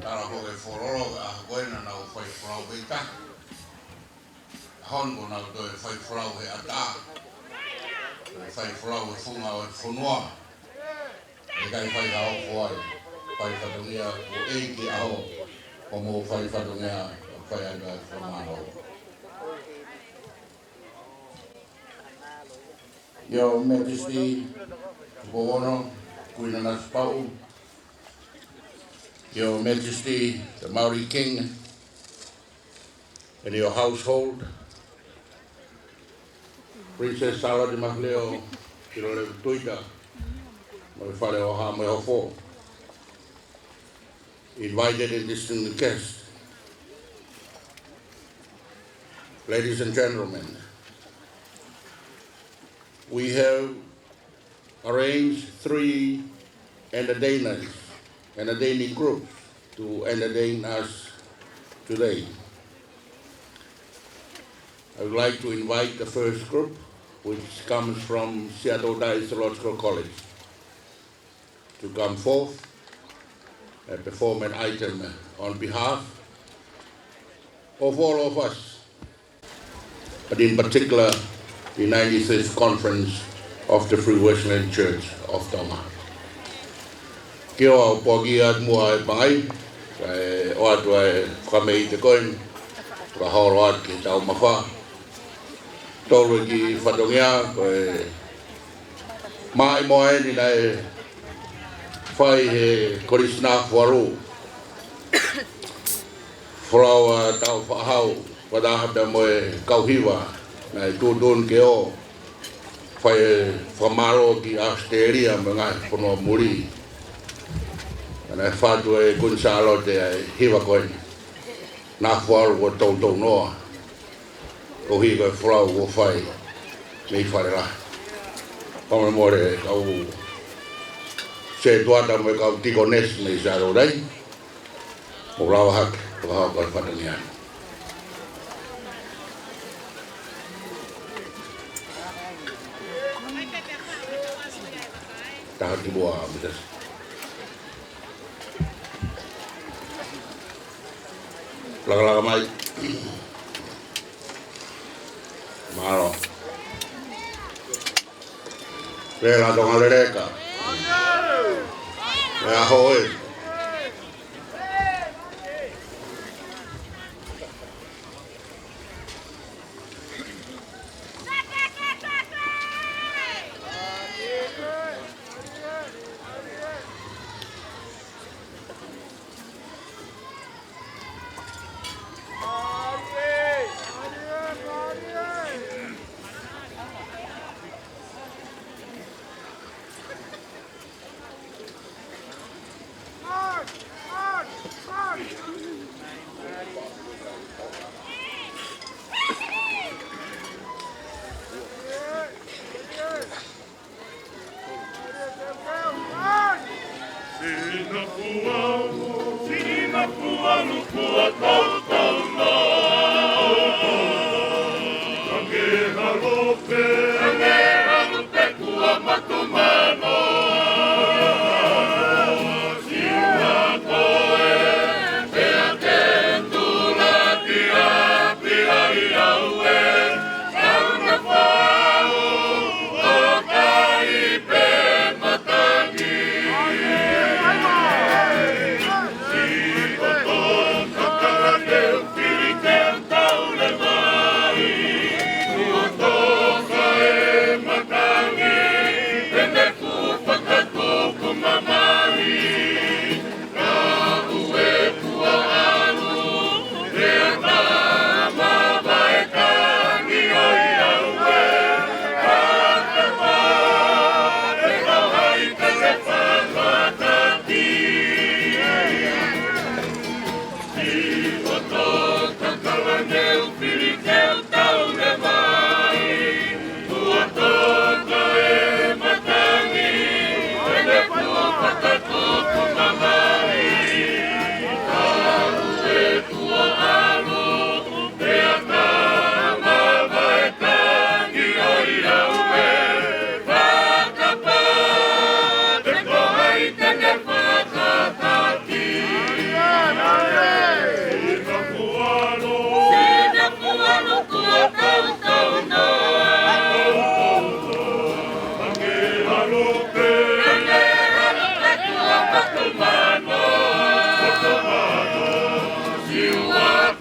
Tara ho e fororo, a koena na o whai whrau beita. Hongo na o e whai whrau he ata. Whai whrau e whunga o e whunua. E kai whai hao whai. Whai whatungia o eiki aho. O mo whai whatungia o whai anga e whumano. Your Majesty, Tupou, Queen Nanasipau'u, Your Majesty, the Maori King, and your household, Princess Sala de Mahleo, Lea'aetohi, my father Moimoi, invited and distinguished guests, ladies and gentlemen, we have arranged 3 entertaining groups to entertain us today. I would like to invite the first group, which comes from Seattle Theological College, to come forth and perform an item on behalf of all of us, but in particular the 96th Conference of the Free Wesleyan Church of Tonga. Kia ora pogi at mua e Pangai, o atu e whamei te koen, ka haoro at ki Taumafa, tolu ki whatongia, ko e mai moa e ni nei whai he korisna wharu, whraua tau whahau, wadahapia mo e kauhiwa, nei tūtun ke o, whai whamaro ki Australia me ngai whanua muri. Ana whātua e kunsalo te hiwa koe, nā wharu o tau noa, ko hi koe whrau o whai, mei whare la. Pama more kau se tuata mo kau tiko nes mei saro rei, mo rawa hak, ko hau koe whatanian. Tahaki bua, Majesty. Laga mai. Malo. Lea'aetohi Tongaleleka. Lea'aetohi. Siulai,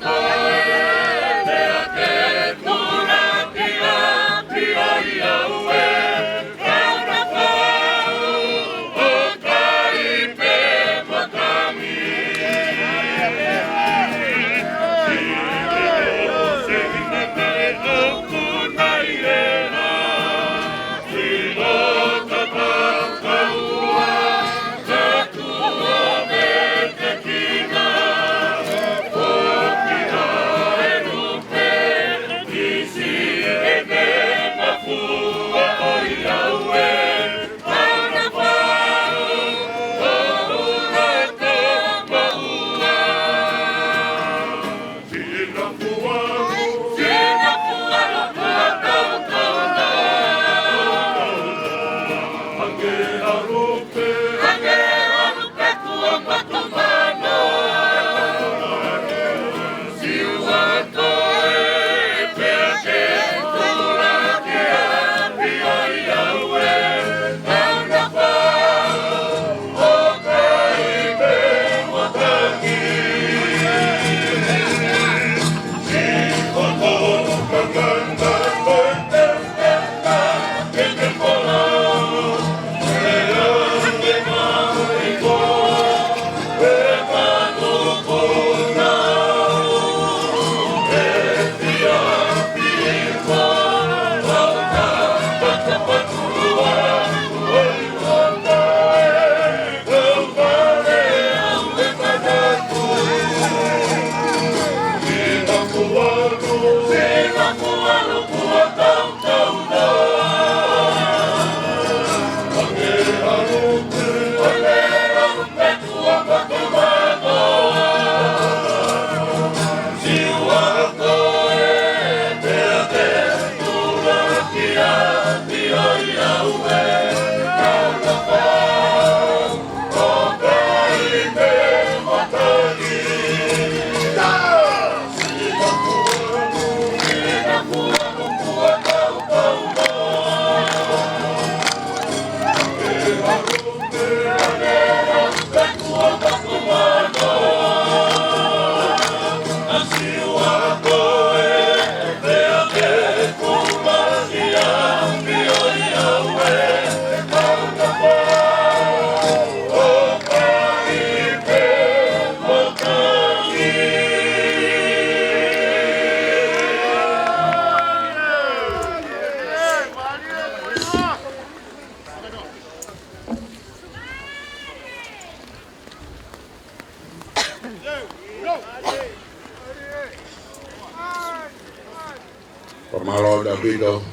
Pamalo Davido,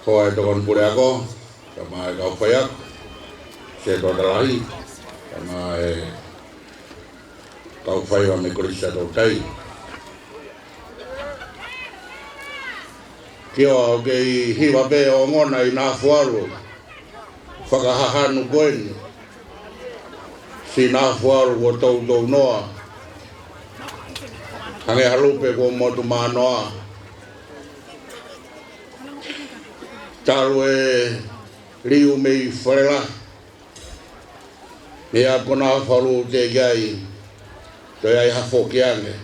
Hoa Tongan Pule'anga, sama kau fayak, saya Talitali, sama kau fayak mikulisa Talitali. Kio kei hiwa be o ngona I nā fuaru, whakahahanu koeni, si nā fuaru o tau noa, hange halupe ko motu manoa. Taru liu mei wharela, mea kona wharu te gai, toi ai hafo ki ange.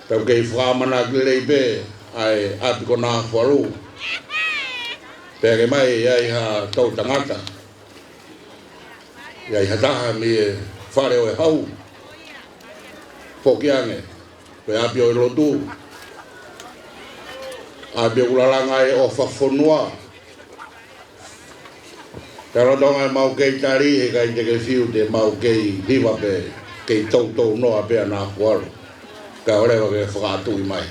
Tau kei whamana ki leipe, ai ati kona wharu. Pere mai ai ha tau tangata, ai ha taha mi whare o hau, fo ki ange, toi Afio I Latu. Abia ulalanga o whawhonua. Te rodonga mau kei tari he kai te ke fiu te mau kei hiwa pe kei tau noa pea nā kuaru. Ka orewa ke FakaTu'i mai.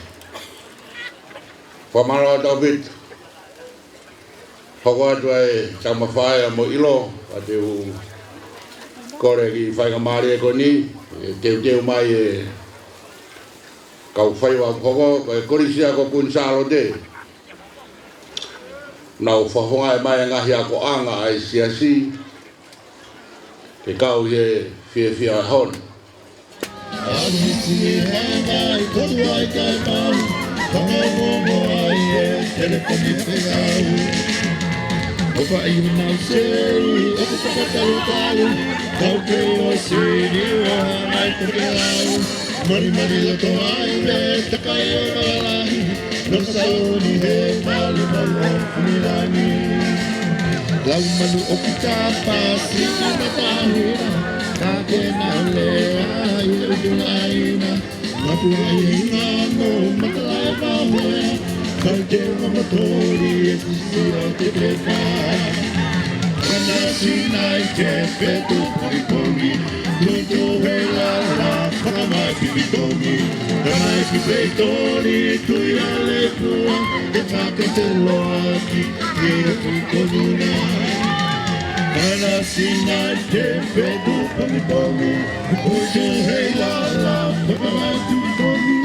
Whamaro tau bit. Hoko atu ai Taumafa mo ilo. A te u kore ki whainga maari koni. Teu mai kau whaiwa hoko, kai korisia ko punsalo te. Nau whahonga mai ngahi ako anga ai siasi. Ke kau he fia hon. Ahisi hanga I kodu ai kai mau, pangai ai telefoni pegau. Opa I unau sei, opa Talitali, kau kei o siri o hangai pegau. Mari lato ai le takai o malalahi, no saoni he mali Fakalangilangi. Lau manu o kitapa siki matahina, kake na lea I udulaina. Mapura I ngano matalai mahoea, kaute o matori e sisi o te peka. Kana sinai te petu parikongi, Lunto he la Pangai pipitongi, Pangai pipitongi, tui ale kua, te whakate loaki, e kukonuna. Kana sinai te petu parikongi, Lunto he la Pangai pipitongi,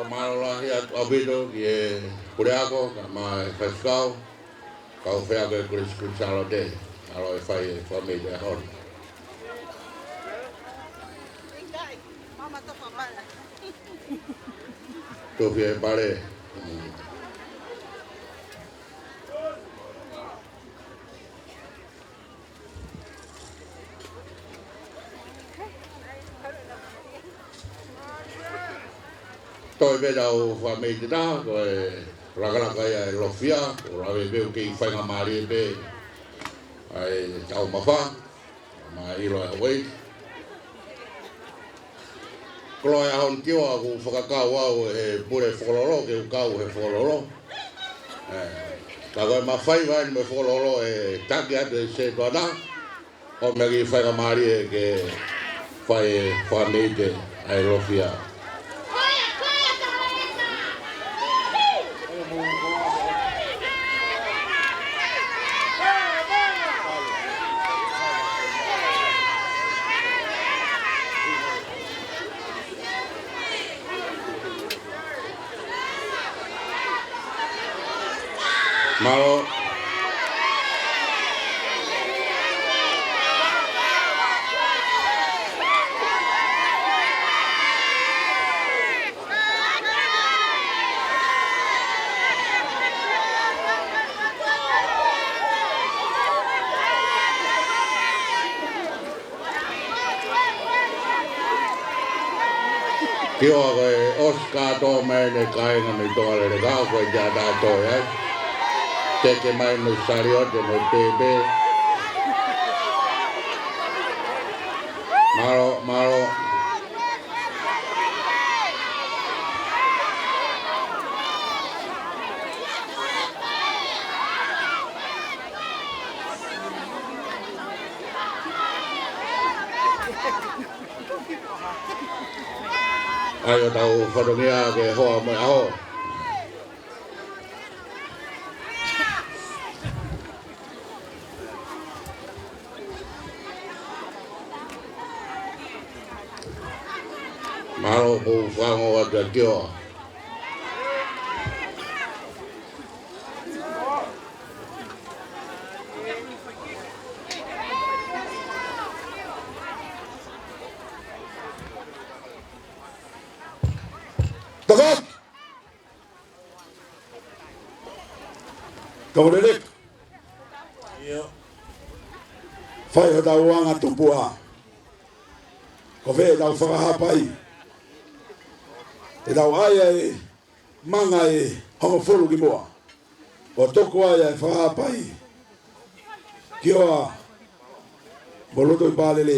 Kamala ya Afio ye Pule'anga ka mai Fesco ka Feaga Christmas Saturday alo fai família hon tu vie pare tôi bây giờ và mình đó rồi là cái lofia rồi về cái phải làm gì về ai Taumafa mà rồi vậy rồi hòn kêu aku FakaTu'i boleh follow ke kau follow kalau mà phải vậy mà follow tak ya de se toda o me phải làm gì ke phải família ai lofia Malo kêu cái Oscar to mày cái người to là cái cái gia đại to ấy que mais nos salió de no bebé malo ayo tahu fotonya ke hoa mai ho malo bu fango ada kyo Tepat Tongaleleka iya fai da wanga Tupou ko ve da whakahapai e dau ai manga e homofolu ki moa o toko ai e whakahapai ki oa moloto i pālele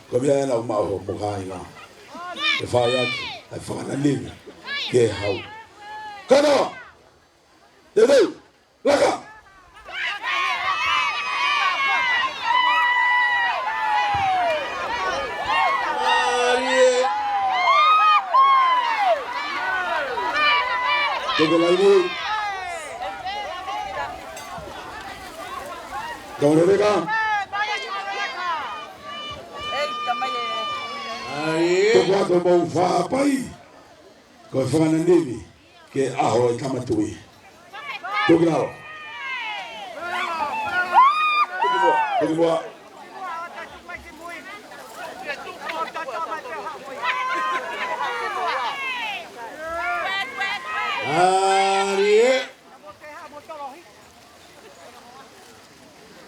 ko mea e nau maho mokainga e whai atu e whakalangilangi ki e hau kanoa e veu laka Tongaleleka Tongaleleka Toko atu mau whaapai ko e whakanangilangi ke aho i kamatui Tongaleleka Tongaleleka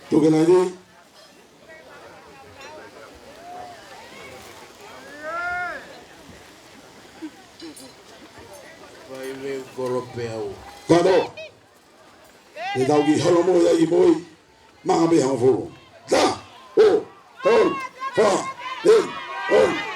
Tongaleleka vai ver golopeu kado e dau ki holomo ya i moi manga be hama fulu da o tol fa den on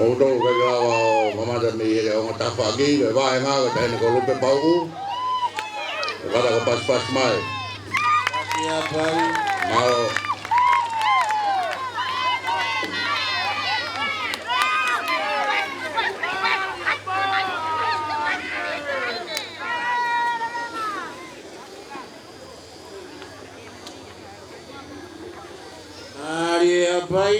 Moto ka gawa o mamata me ere o tafa agi le Vahenga ka tene ko lupe pau'u. Kada ko pas mai. Malo. Mari apai.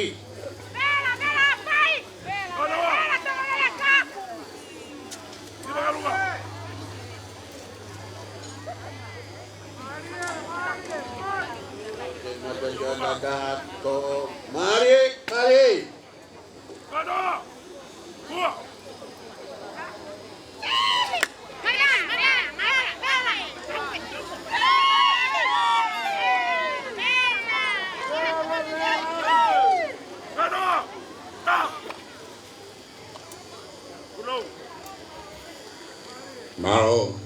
Mari. Malo.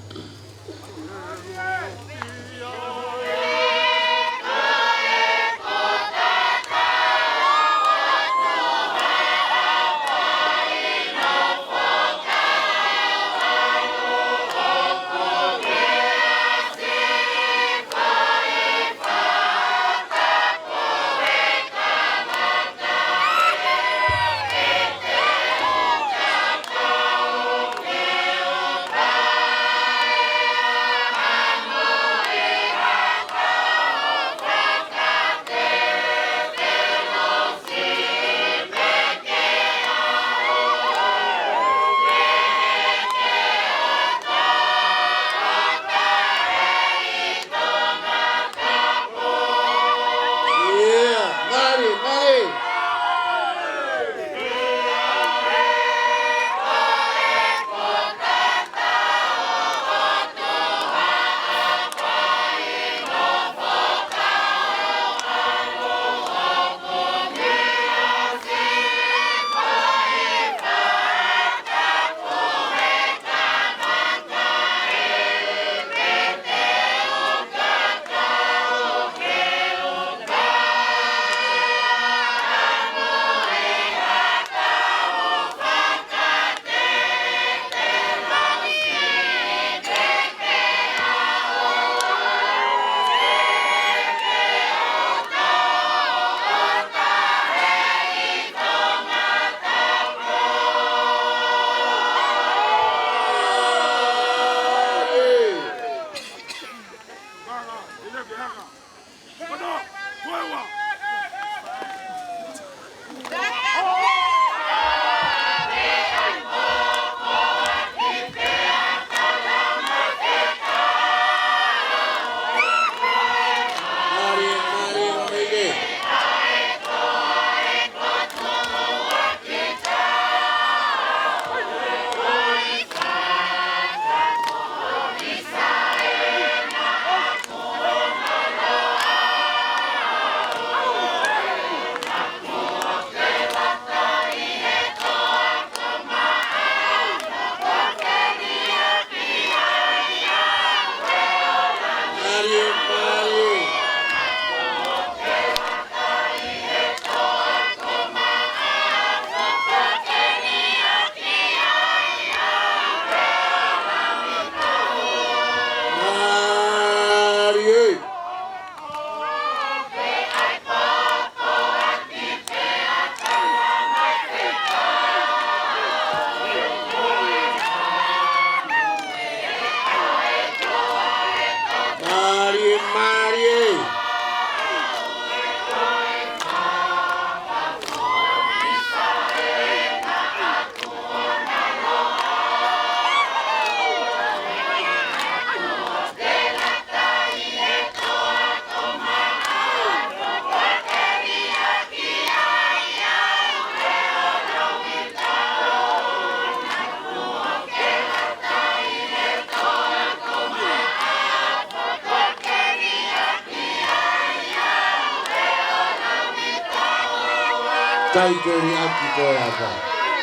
Taiteri aki koe apa.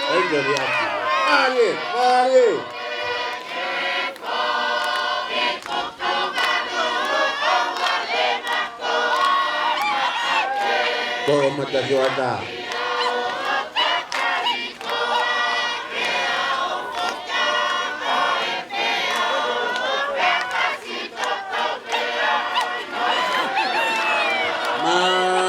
Taiteri aki. Mari. Kau mata juata. Mari.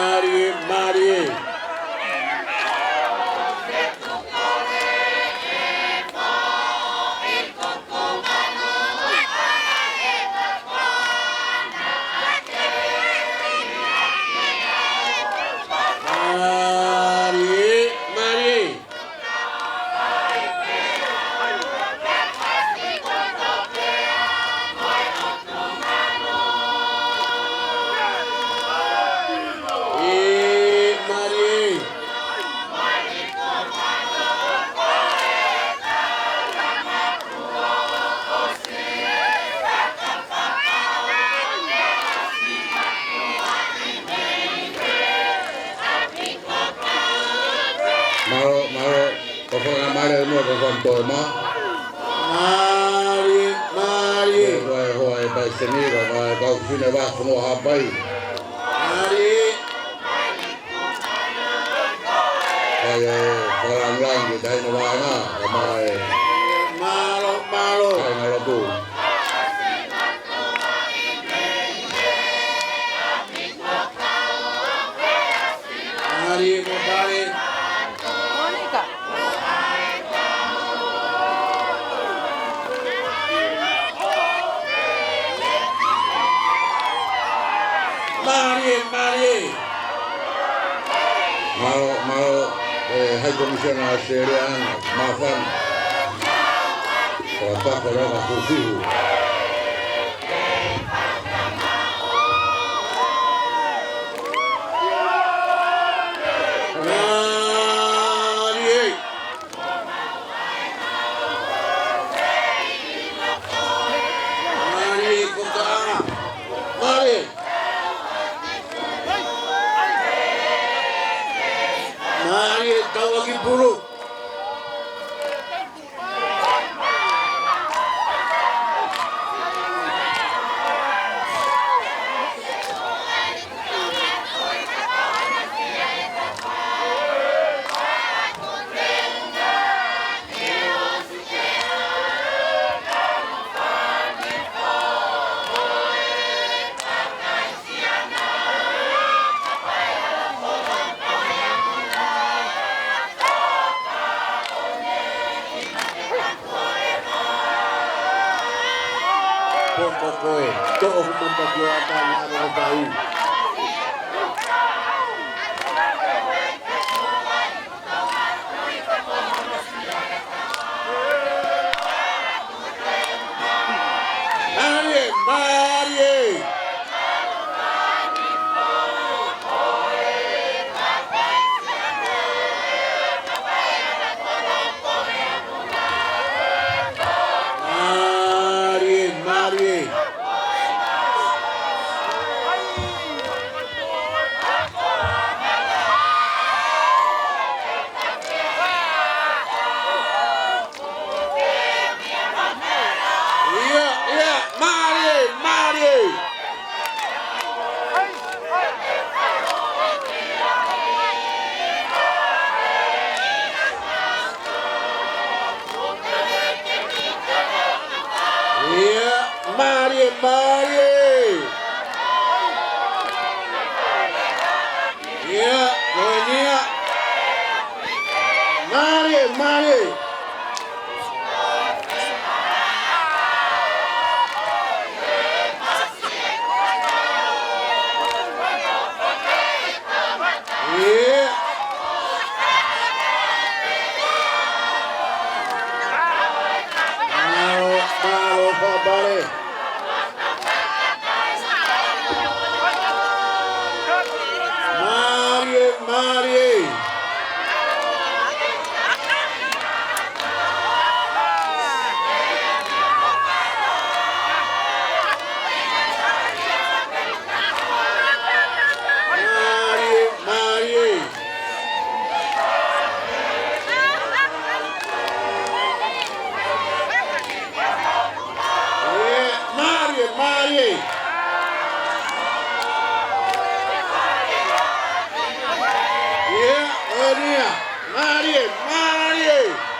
Hai komisioner Wesleyan, maafan. Kota Pule'anga Kufiu. Konia, Marie, Marie.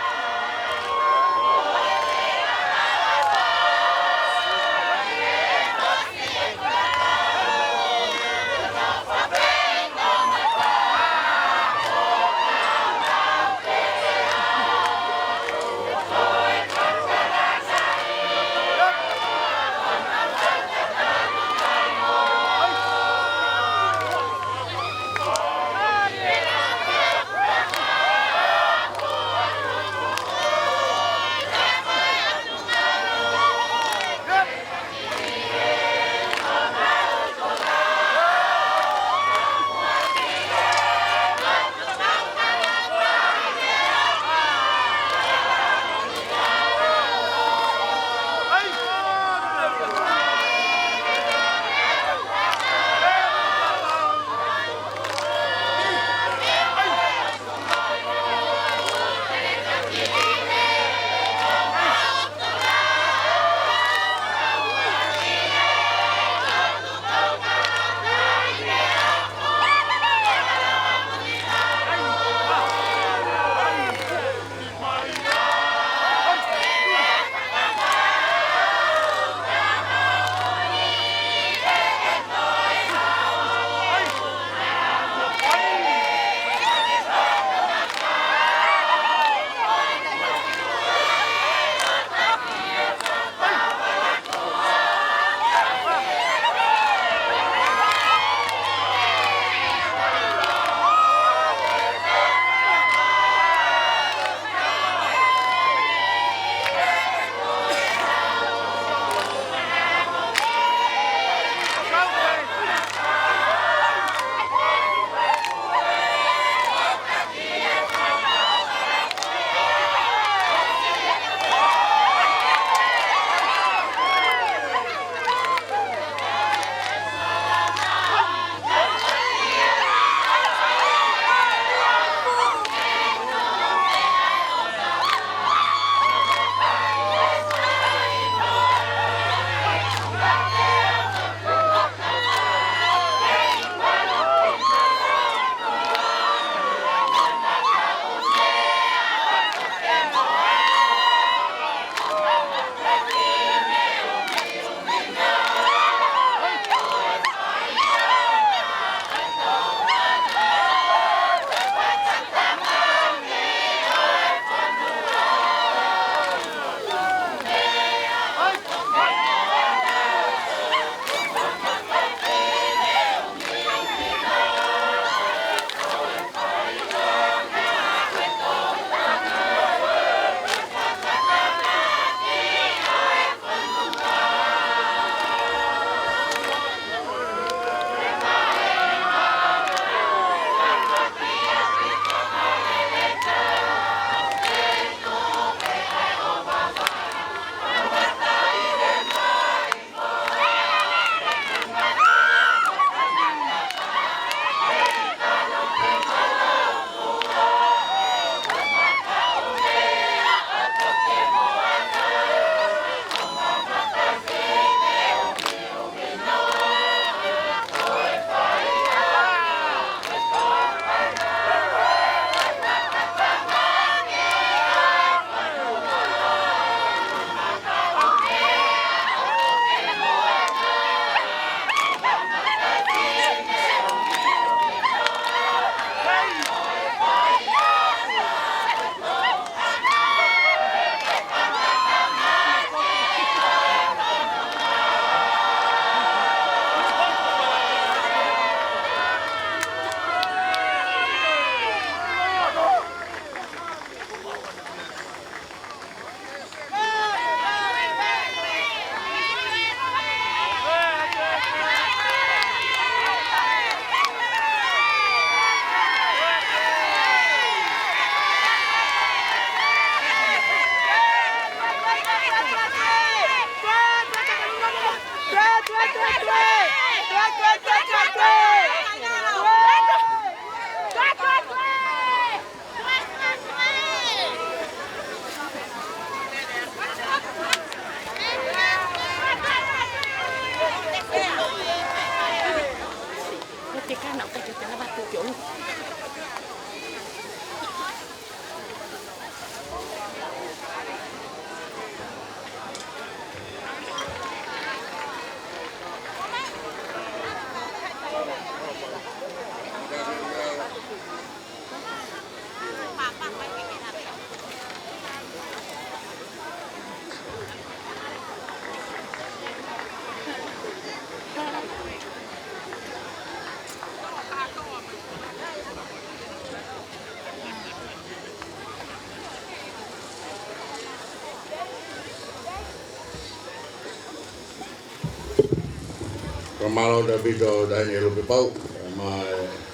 Kamalo da bito da ni lupi pau ma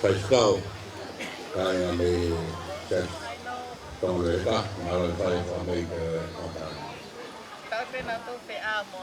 faiskau kaya me chat Tongaleleka malo fai famei ke kota. Tapi na tu pe amo.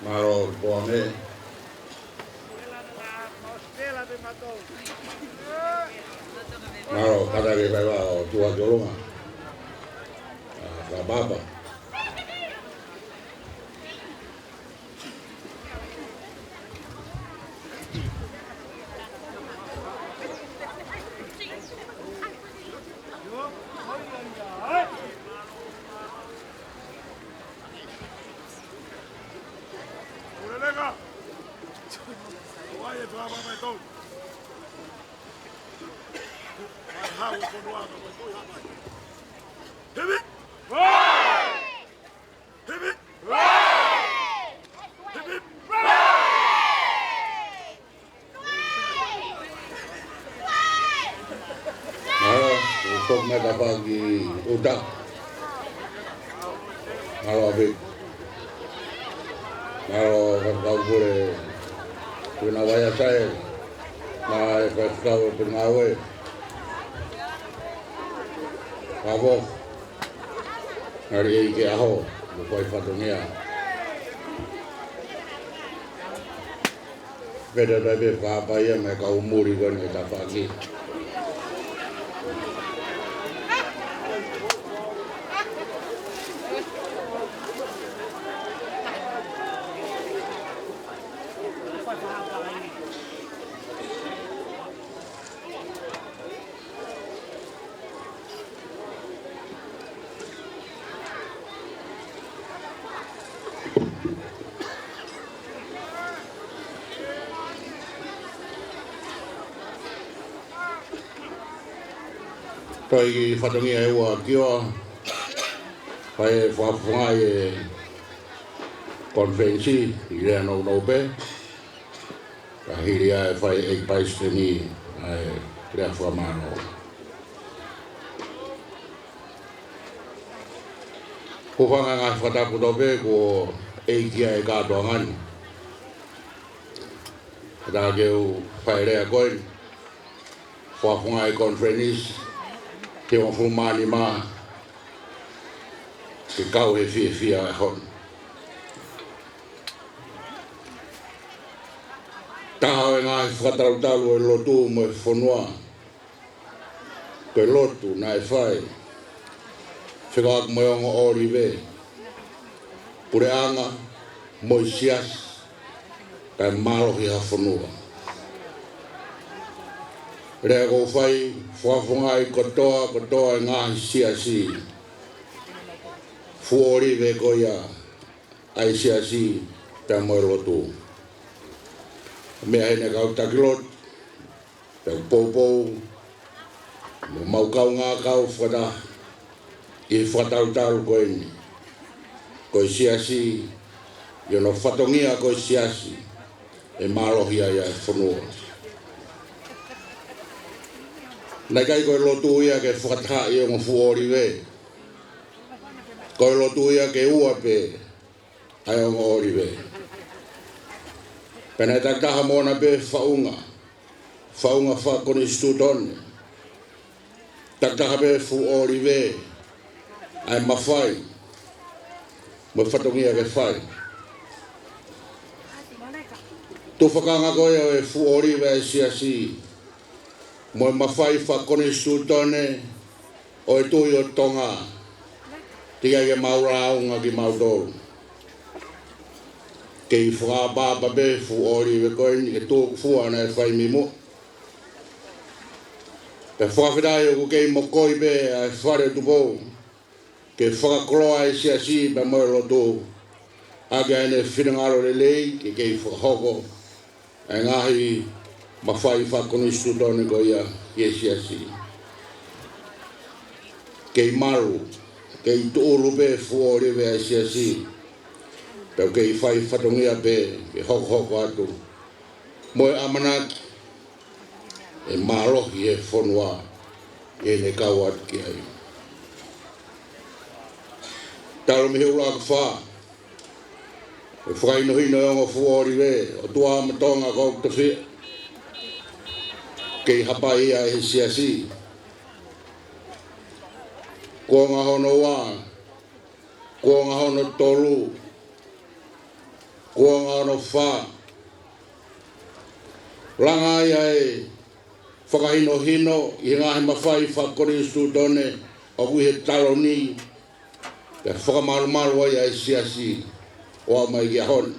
Malo buone. Malo kada ke baba tua jolonga. La baba. Untuk mereka bagi udah kalau kau boleh guna wayar saya naik kau Pangai kau hari ini aku bukan FakaTu'i beda dari apa yang mereka umur itu kita pagi. Toi FakaTu'i e ua kio pai Pangai konferensi i rea no pe ka hiri ai fai e paisteni ai rea whamano ko whanga ngā whatapu tope ko e kia e kātoa ngani ka keu fai rea koin Pangai konferensi te o fumani ma te kau e fia e hon. Taha e ngā whakatautalu e lotu mo e whanua. Koe lotu na e whai. Whikak mo e ongo ori ve. Pule'anga, Moisias, kai malohi ha whanua. Rea ko whai, whafunga i kotoa i ngāhi siasi. Fuori ve koia, ai siasi, te mo e lotu. Mea hene kau takilot, te poupou, mo maukau ngā kau whata, i whatautaru koe ni. Koe siasi, i ono whatongia koe siasi, e malohi ai ai whanua. Nai kai koe lotu ia ke whakataha i ongo fuori ve. Ko lotu ia ke ua pe ai o ngori ve. Pena takaha mona pe faunga fa koni studone. Takaha pe fu ori ve ai mafai. Mo fatongia ke fai. Tu whakanga koe e fu ori ve si. Mo mafai fa koni studone o e tui o Tonga. Tia ke maura unga ki maudou. Kei whaka baba be fu ori ve koe ni ke tōku fua na e whai mimu. Te whakawhirai o kei mokoi be a e whare Tupou. Ke whakakoloa e si be moe loto. Aga ene whinangaro le lei ke kei whakahoko. E ngahi mawhai whakoni studone ko ia ke si. Kei maru. Kei tuuru be fu ori ve a si. Pau kei whai whatongia be ke hoko atu. Moe amanaki. E mālohi e whonua e ne kau atu ki ai. Talo mihi ula ka wha. E whakainohino e onga fuori ve o tua matonga kau te whi. Kei hapa ia e siasi. Kua ngā hono wā. Kua ngā hono tolu. Kua ngā hono wha. Langa ia e whakahino i ngahi mawhai whakori studone o kui he talo ni te whakamaru ai ai siasi o a mai ki a hon.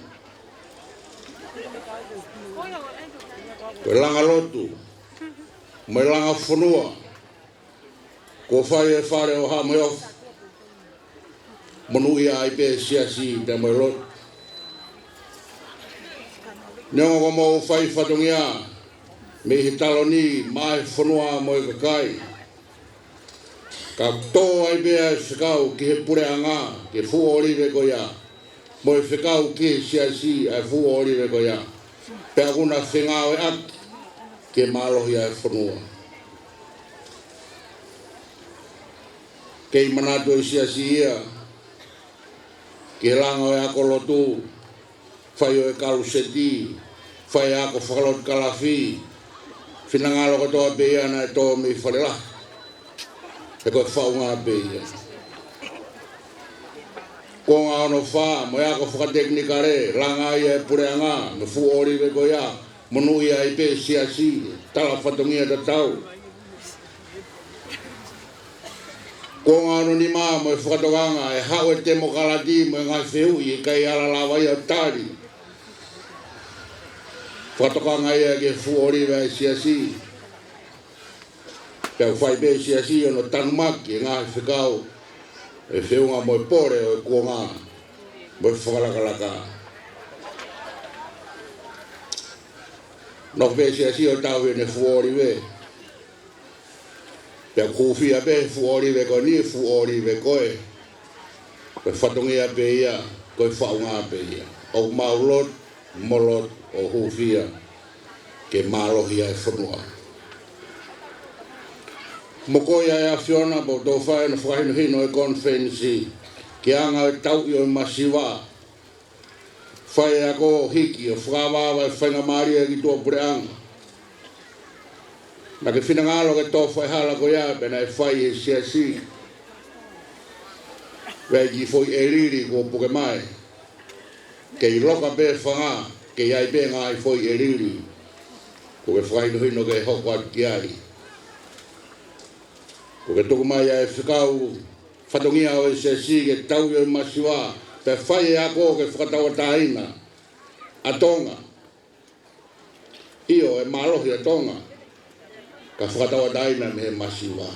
Koe langa lotu, mai langa whanua, ko whai e whare o ha mai off, monu ia ai pe siasi te mai lotu. Neonga ko mau whai whatongia, me he talo ni mai whanua mo i kakai. Ka tō ai bea e whekau ki he Pule'anga, ke fu oriwe ko ia. Mo i whekau ki he siasi ai fu oriwe ko ia. Pea kuna whengau e aki, ke mālohi ai whanua. Kei manato i siasi ia, ke langa e ako lotu, whai o e kalu seti, whai ako whakalot kalafi, Finangalo ko toa beia na e toa mi whalela. E koe whaunga beia. Ko ngā ono wha, mo ia ko whakateknika re, langa ia e Pule'anga, me fu oriwe ko ia, monu ia i pe siasi, tala whatongia ta tau. Ko ngā ono ni maa mo e whakatokanga, e hau e temo kalati mo e ngai whihui, e kai ala lawa ia tari. Whatokanga ia ke fu oriwe ai siasi. Pea whai pe siasi ono tanumaki e ngahi whikau. E whiunga mo e pore o e kuonga. Mo e whakalakalaka. Nok pe siasi o tau e ne fu oriwe. Pea kuwhia pe fu oriwe ko ni fu oriwe koe. Pe whatongia pe ia, koe whaunga pe ia. O maulot, molot, o hufia ke mālohi ai whanua. Moko ia e Afiona po tō whae na whakahinohino e konfensi ke anga e tau i o masiwa. Whae ako hiki o whakawawa e whainga maria ki tō Pule'anga. Na ke whinangalo ke tō whae hala ko ia pena e whae e siasi. Wei ki whoi e riri ko puke mai. Ke i loka pe whanga ke iai pe ngā i whoi e riri. Ko ke whakainohino ke hoko atu ki ai. Ko ke tuku mai ai whikau whatongia o e siasi ke tau i o masiwa. Pe whai e ako ke whakatawa tāina. A Tonga. Io e mālohi a Tonga. Ka whakatawa tāina me he masiwa.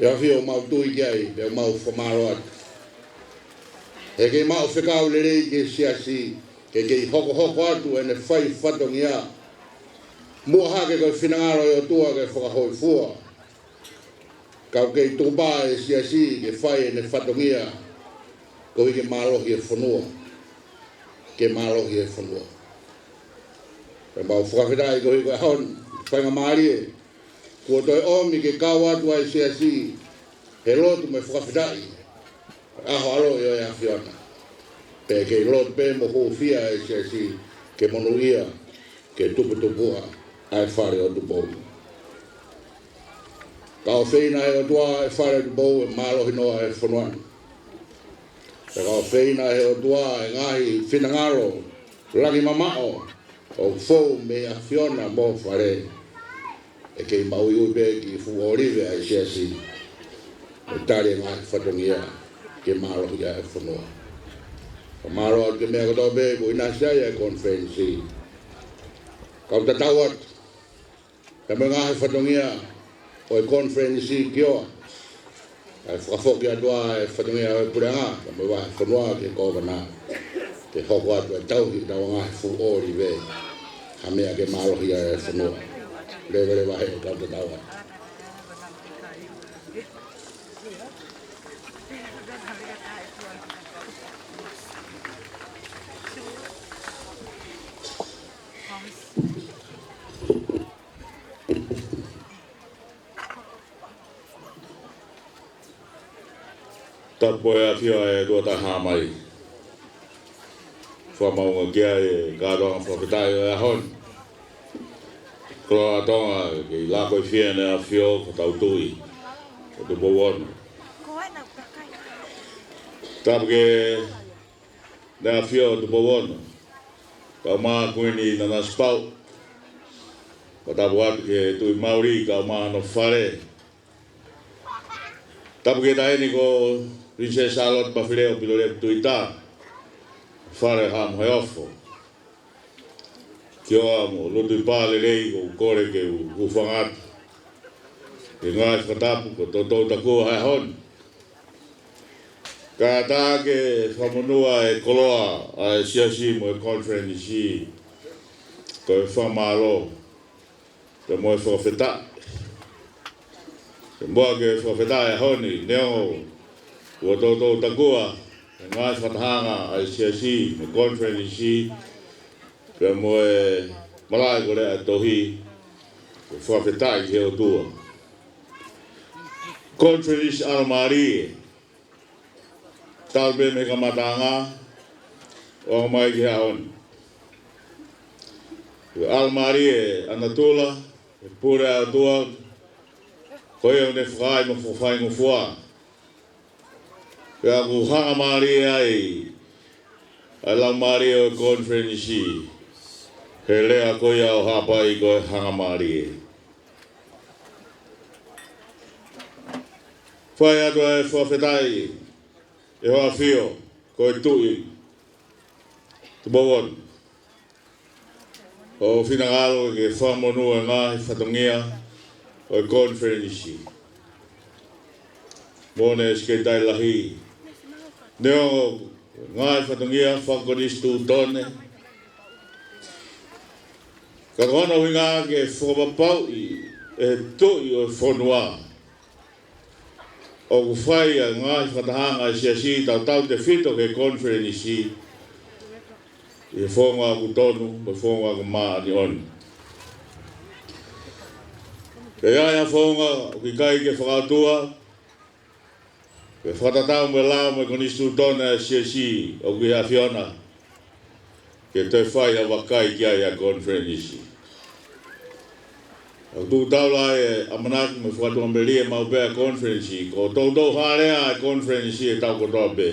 E Afio mau tui ki ai, pe mau whamaro atu. E ke mau whikau le rei ke siasi, ke kei hoko atu e ne whai whatongia. Mua hake koe whinangaro i o tua ke whakahoi fua. Kau kei tupā e siasi ke whai e ne whatongia, ko i ke mālohi e whanua. Ke mālohi e whanua. Pe mau whakawhirai ko i koe hon, whainga maari e. Kua toi omi ke kau atu ai siasi, he lotu me whakawhitai, aho Alo'i o e Afiona. Pe ke lotu pe mo hōwhia e se si ke monuia, ke tupua, ai whare o Tupou. Ka o whina e o tua e whare o Tupou e mālohi noa e whanuanu. Ka o whina e o tua e ngahi whinangaro, langi mamao, o fou me Afiona mo whare. E kei maui ui pe ki fu orive ai se si. O tari ngahi whatongia ke mālohi a e whanua. Ka mālohi ke mea kato pe ko ina siai e konferensi. Ka o tatau atu. Ka me ngahi whatongia o e konferensi ki oa. Ka e whakafoki atua e whatongia o e Pule'anga. Ka me wahi whanua ke kōpana. Ke hoko atu e tauhi tau ngahi fu orive. Ha mea ke mālohi a e whanua. Lewe Vahenga ka o tatau atu. Tupou e Afio e tuata hamai. Whamaunga kia e kātonga whakatai o e ahon. Kua Tonga ki lako i whiene Afio FakaTu'i o Tupou ono. Tapu ke ne Afio o Tupou ono. Ka maa kuini Nanasipau'u. Ka tapu atu ke tui Maori ka maa no whare. Tapu ke taeni ko Princesa Alo'i Pawhireo Pilore tui tā. Whare ham hoi ofo. Ki oa mo lutu i pāle rei ko kore ke u whangatu. Ke ngai whatapu ko tōtou takua hai hon. Ka tā ke whamonua e koloa a e siasi mo e conference i ko e whamalo. Ke mo e whawheta. Ke mua ke whawheta e honi neo ua tōtou takua. E ngai whatahanga a e siasi mo conference i Pea mo e malai ko Lea'aetohi ko whawhetai ki heo tua. Conference Alo'i talbe me ka matanga o mai ki haon. Alo'i e anatula e pure a tua ko e ne whai mo whai mo fua. Pea ku hanga mari ai Alo'i o conference i. He lea koia o hapai ko e hangamari e. Whai atu e whawhetai e hoa Afio ko e tu'i Tupou ono. O whinangalo ke whamonua ngahi whatongia o e conference. Mone e skei Talitali. Neo ngahi whatongia whakoristu tone. Ka kona winga ke whakapapau e tu'i o whanua. O kuwhai a ngai whatahanga e siasi tau te whito ke conference i. I whonga ku tonu, o whonga ku maa ni onu. Ke aia whonga o ki kai ke whakatua. Ke whatatau me lao me konistu tona e siasi o ki Afiona. Ke te whai a wakai ki aia conference. O tu taula e amanaki me whatua melia mau bea conference. Ko tōtou harea e conference e tau kotoa be.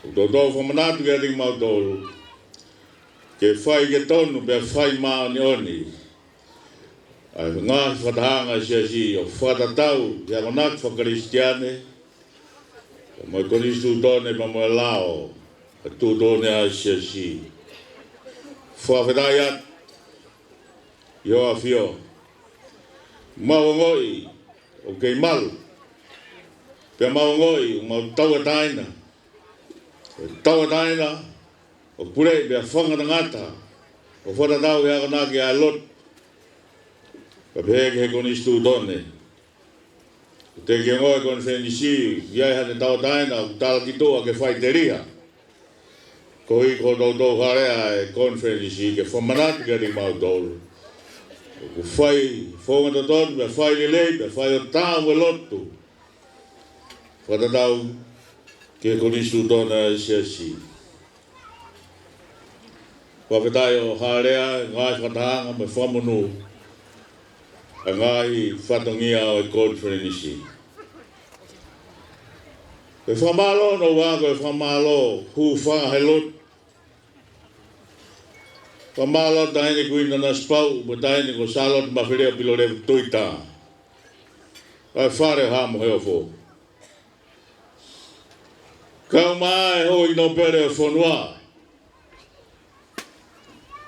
O tōtou whamanatu ke ating mau tōru. Ke whai ke tonu bea whai maa ni oni. Ai ngā whatahanga siasi o whatatau i amanaki whakaristiane. Mo i konistu tōne pa mo e lao. A tu tōne a siasi. Whawhetai atu. Yo Afio. Maungoi o kei malu. Pea maungoi o mau tauataina. Tauataina o purei pea whanga ngata. O whatatau hea kanaki a lot. Ka peheke he konistu tone. Te ke ngoi konferenisi iai hane tauataina o talakitoa ke whaiteria. Ko i ko tōtou harea e konferenisi ke whamanatu ke ri mau tōru. Ko whai whonga tōtonu, me whai lelei, me whai o tāu e lotu. whatatau ke konisu tona siasi. Whakatai o harea, ngai whatahanga me whamunu, a ngai whatongia o e conference. E whamalo no wako e whamalo hu whangahelot. Whamalo tahine kui Nanasipau'u, mo tahine ko salot mawhirea pilore tuita. Ai whare hamo heo fo. Kau mai hoi no pere whanua.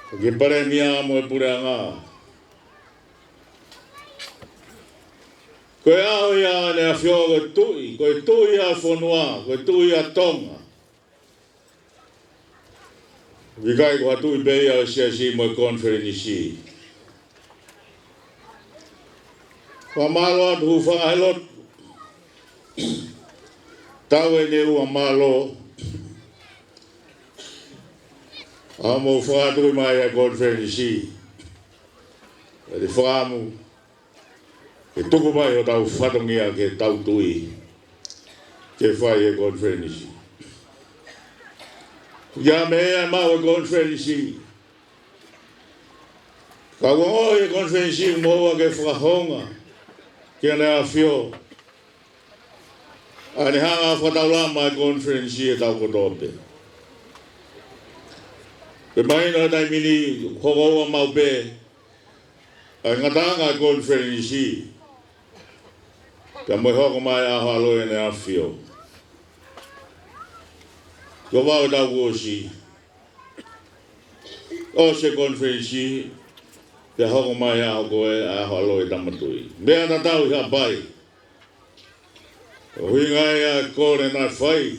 Ke pare mia mo e Pule'anga. Koe aho ia ne Afio koe tui, koe tui a whanua, koe tui a Tonga. Vikai ko hatui beia o siasi mo e conference. Whamalo atu hu whangahelot. Tau e ne ua malo. Amo whakatui mai a conference. E te whakamu. E tuku mai o tau whatongia ke tau tui. Ke whai e conference. Ia me ea mau e conference. Ka wango e conference moa ke whakahonga. Ke ane Afio. Ane hanga whataulama e conference e tau kotope. Pe maina tai mini hokoa mau pe a ngatanga conference ka mo hoko mai a Alo'i ne Afio. Ko wau tau gosi. O se conference ka hoko mai a hoko e a Alo'i tamatui. Mea na tau ha pai. O hingai a kore na whai.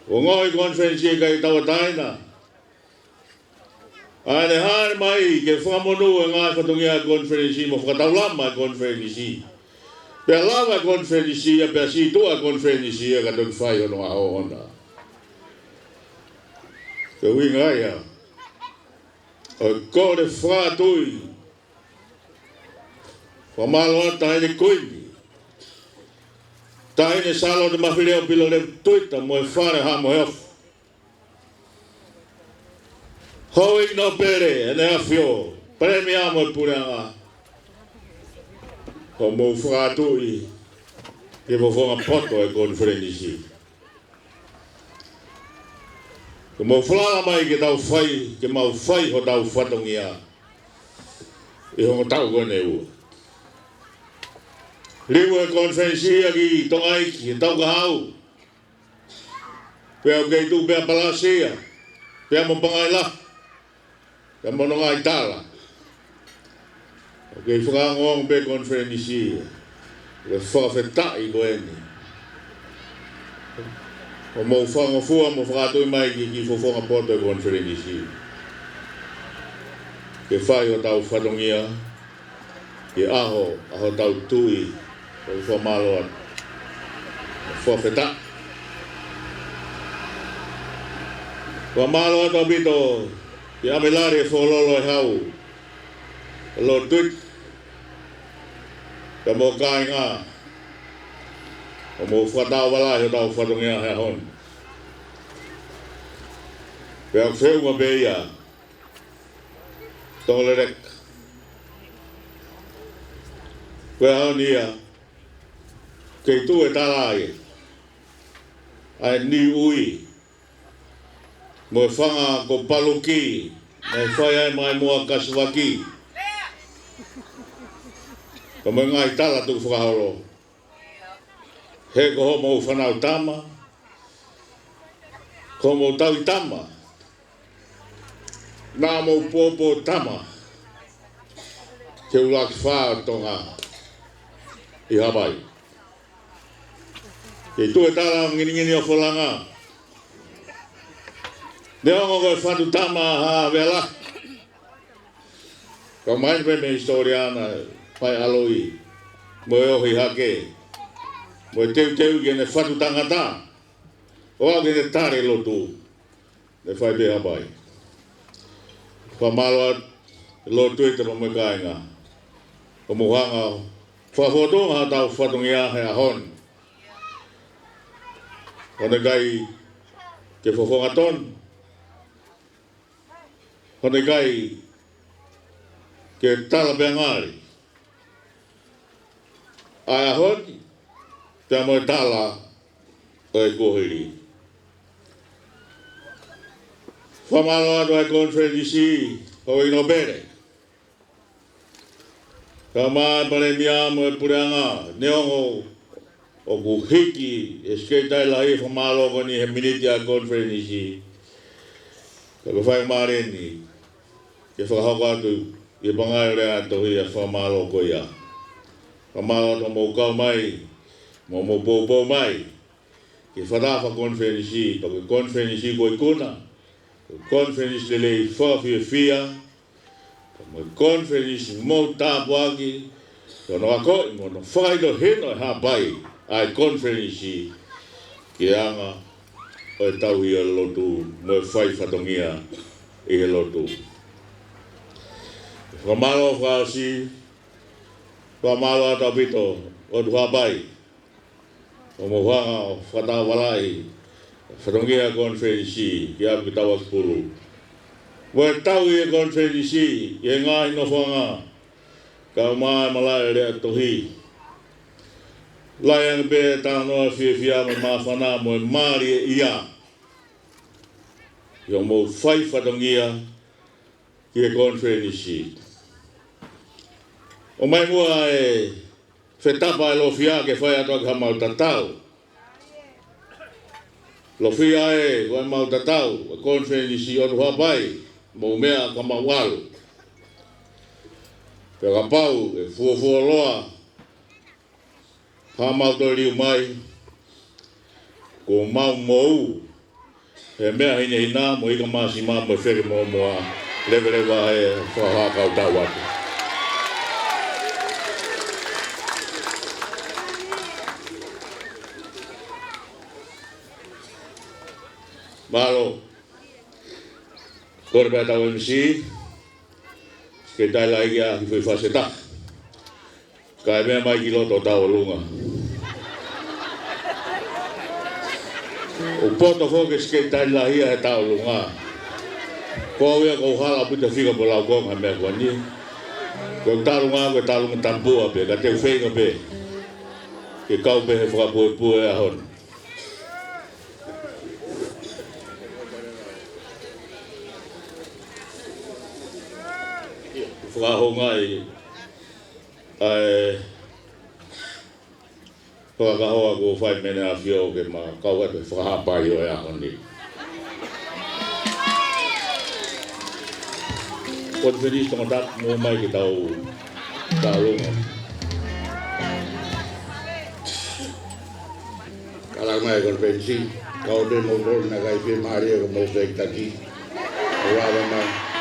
O ngoi conference e kai tawa taina. Ane hane mai ke whamonu e ngai whatungia conference mo whakataulama conference. Pea lava conference e pea si tua conference e ka tun whai ono a hoona. Ke hui ngai a. O kore FakaTu'i. Whamalo ata hene koini. Tahine salo de mawhireo pilo le tuita mo e whare hamo heof. Hoi no pere ene Afio, premi amo e Pule'anga. Ko mo FakaTu'i, ke mo whonga poto e conference. Ko mo whalala mai ke tau whai, ke mau whai ho tau whatongia. E hongo tau kone ua. Liu e conference aki Tongai ki tau kahau. Pea kei tu pea palasia. Pea mo Pangai la. Pea mo nongai tala. Kei whakangong pe conference. Le FakaTu'i ko eni. O mo whangofua mo FakaTu'i mai ki fofonga poto e conference. Ke whai o tau whatongia. Ke aho tau tui. O whamalo atu. FakaTu'i. Whamalo atu abito. Ki amelari e whololo e hau. E lo tuit. Ka mo kai ngā. O mo whatau walai o tau whatongia hea hon. Pea wheunga beia. Tongaleleka. Pea haunia. Kei tu e talai. Ai ni ui. Mo e whanga ko paluki. Mo e whai ai mai moa kaswaki. Ka mo ngai tala tu whakahoro. He ko ho mo whanau tama. Ko mo tau tama. Nā mo popo tama. Ke ulaki whaa Tonga. I Hawaii. Ke tu e tala ngini o Wholanga. Ne hongo koe whatu tama ha vela. Ka mai pe me historiana pai Alo'i. Mo e ohi hake. Mo e teu ke ne whatu tangata. O au ke ne tare lotu. Ne whai pe Hawaii. Whamalo at lotu e te mo me kainga. O mo hanga Whafotonga tau whatongia he ahon. Hone gai ke whafonga ton. Hone gai ke tala beangari. Ai ahon, te moe tala o e kohiri. Whamalo atu ai konferenisi o ino bere. Ka maa pare mia mo e Pule'anga, neongo o ku hiki e Talitali whamalo ko ni he miniti a konferenisi. Ka whai mareni, ke whakahoko atu i Pangai Lea'aetohi a whamalo ko ia. Whamalo atu mo kau mai, mo popo mai, ke whatafa konferenisi, ka konferenisi ko i kuna, konferenisi lelei whawhia fia, mo conference mo tapuaki no ako mo no whaino heno hapai ai conference ki anga o tau i lotu mo whai whatongia i he lotu whamalo whaasi whamalo atapito o tu hapai o mo whanga o whatawalai whatongia conference ki apu tawa kipuru Wa tau e konferensi e ngai no whanga ka mai malai Lea'aetohi. Lai ang be tano fia ma whana mo mari e ia. Yo mo whai whatongia ki e konferensi. O mai mua e whetapa e lo fia ke whai ato ka mau tatau. Lo fia e wai mau tatau e konferensi o tu hapai. Mo mea ka mawalu. Peka pau e fuafua loa. Ha mau to liu mai. Ko mau mou. He mea hine hina mo ika masi maa mo wheri mo moa. Lewe e whahaka o tau atu. Malo. Kore pētau MC, ke Talitali kia ki whi whaseta. Ka e mea mai ki loto tau lunga. O poto whoke ke Talitali he tau lunga. Ko wea ko hala puta whika po lau konga mea kua ni. Ko tarunga koe tarunga tampua pe, ka te whenga pe. Ke kau pe he whakapue e ahon. Whakahonga ai whakahoa ko whai mene Afio ke ma kau atu whakahapai o e ahoni. Kon whiris tongatak mo mai ki tau lunga. Kalang mai konferensi, kau te mo rol na kai whi maria ko mo whekitaki. Urawa mai.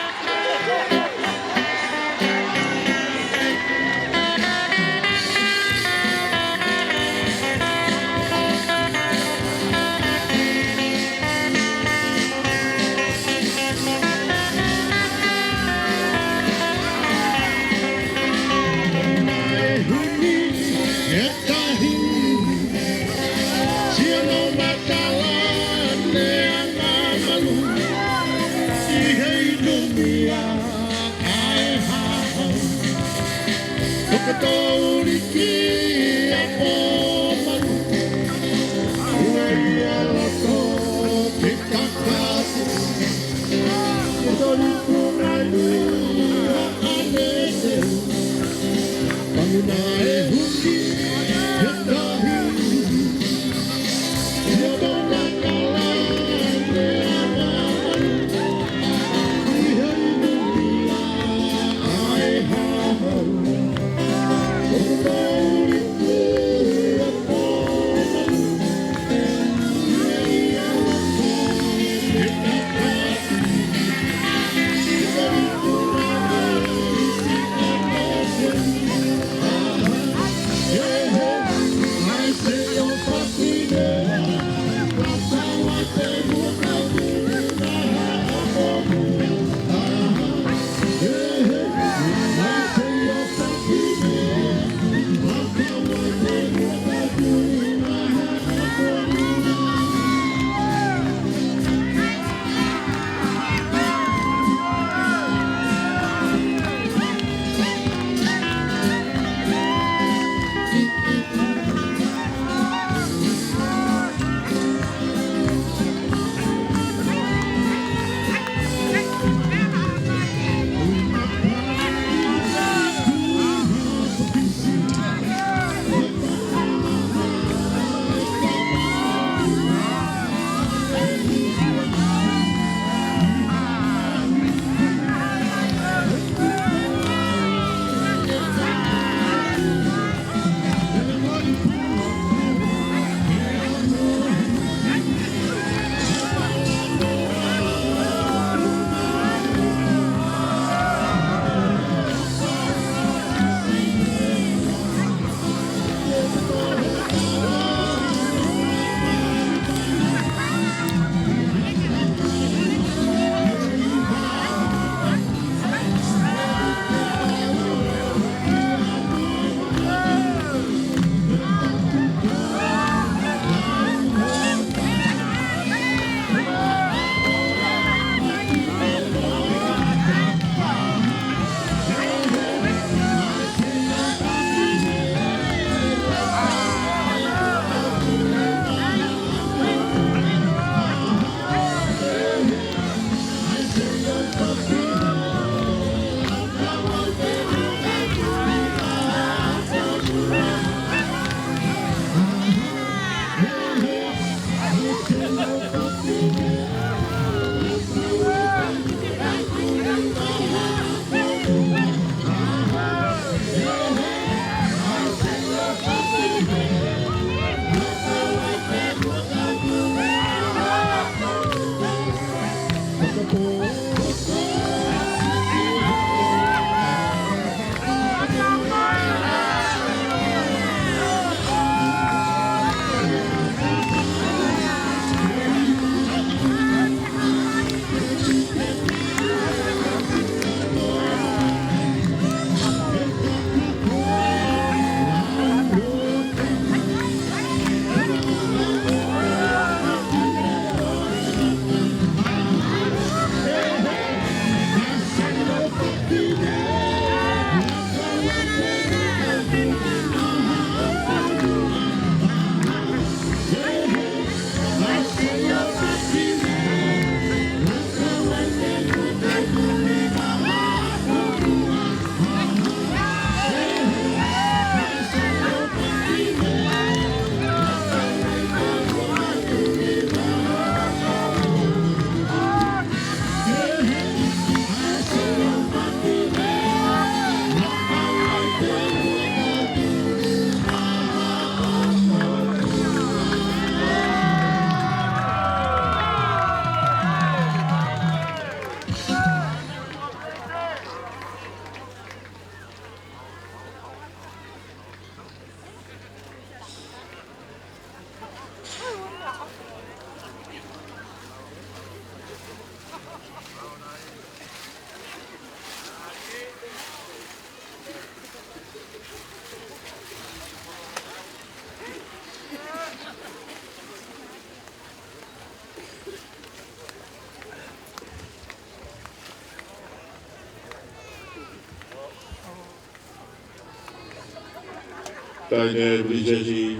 Taine Majesty,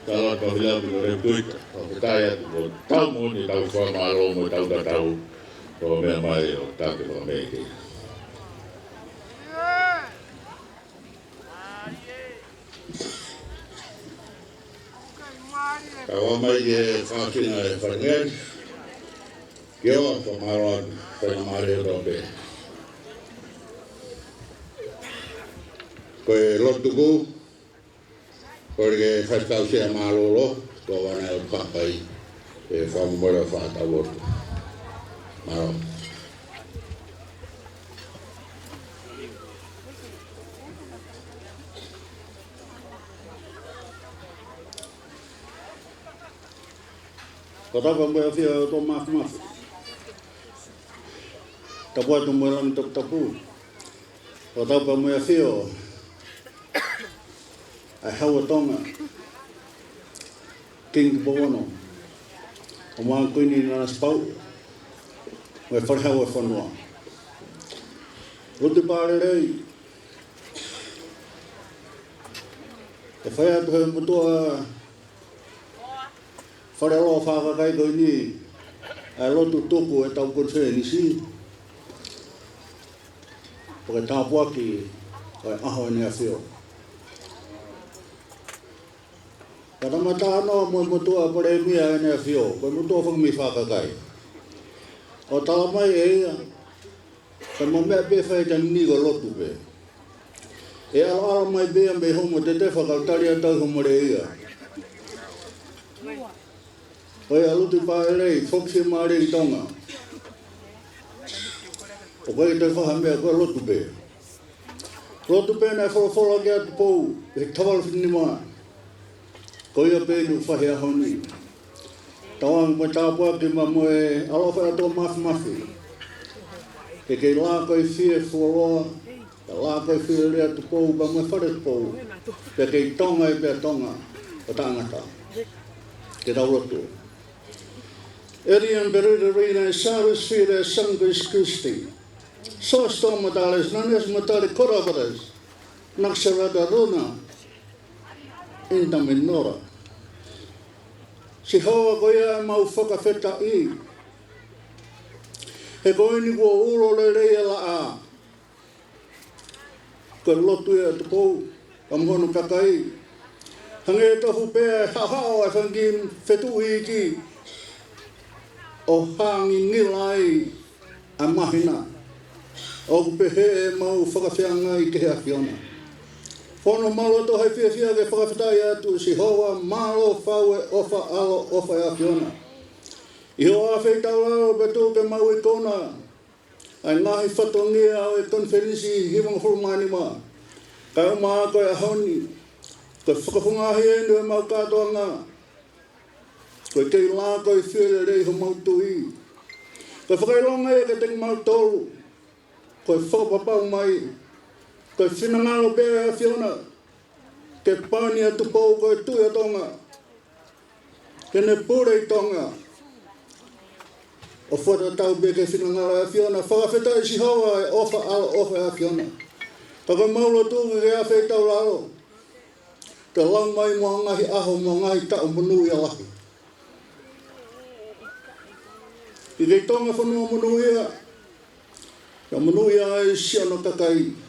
kalau kau bilang boleh kuit, kau bertanya tu, tahu mau ni tahu soal malu, mau tahu tak tahu, kau memang tak kau mesti. Kau mai je fakin ada Vahenga, kau kemarin penamaran dobe. Kau Latu porque FakaTu'i se malolo, kau wana el Pangai, famora fata work. Malo. Kau tahu apa Afio Tongaeleka? Kau buat tumbuhan Tupou. Kau tahu apa Afio? Hawa Tonga, King Tupou, Omang Kuini Nanasipau'u, we Hawa Whanua. Talitali, e FakaTu'i mutua, Alo'i Fakalangilangi, Latu Tupou e Taumafa nisi, porque Tupou aqui, aho ni Afio. Kada matano mo mutua pare mia ne Afio, ko mutua fang mi Fakakai. O talamai e ka mo me be fa tan ni go lotu be. E ala mai be me homo te FakaTu'i ta ho mo re ia. O alu te paele foxi mare Tonga. O ko te fa me ko lotu be. Lotu be na fo ga Tupou, e tawal fini ma. Koia pēnu whahe ahoni. Tawang mo tāpua ki mamoe alofa ato mafi. Ke kei lā koi whie fualoa, ka lā koi whie rea Tupou, ba moe whare Tupou. Pe kei Tonga e pia Tonga, o tāngata. Ke taurotu. Erian berida reina e sāris whire sanguis Christi. Sos tōmatales, nanes matare koravares, naksarada runa, inta menora. Si hoa koia mau FakaTu'i. He koini kua ulo le reia la'a. Ko lotu e Tupou, ka mhono kakai. Hange tohu pēr hahao e whangim FakaTu'i ki. O hangi ngilai a mahina. O kupehe e mau whakawhianga i ke Afiona. Fono malo to hai fia ke whakawhitai atu si hoa malo whau e ofa alo ofa e Afiona. I hoa whaitau lau betu ke mau i kona. Ai ngahi whatongia o e konferensi himang hurumani ma. Kai o maa koe ahoni. Koe whakawhungahi enu e mau katoa ngā. Koe kei lā koe whiere rei ho mau tui. Koe whakailonga e ke tengi mau tolu. Koe whakapapau mai. Koe whinangalo bea Afiona, ke pani a Tupou koe tui a Tonga, ke ne pure i Tonga. O whata tau bea ke whinangalo a Afiona, whakawhetai si hoa e ofa ala ofa a Afiona. Ka koe maulo tūki ke awhai tau lalo, ke lau mai mua ngahi aho mua ngahi tau munu i alahi. I kei Tonga whanua munu ia, ka munu ia e siano kakai.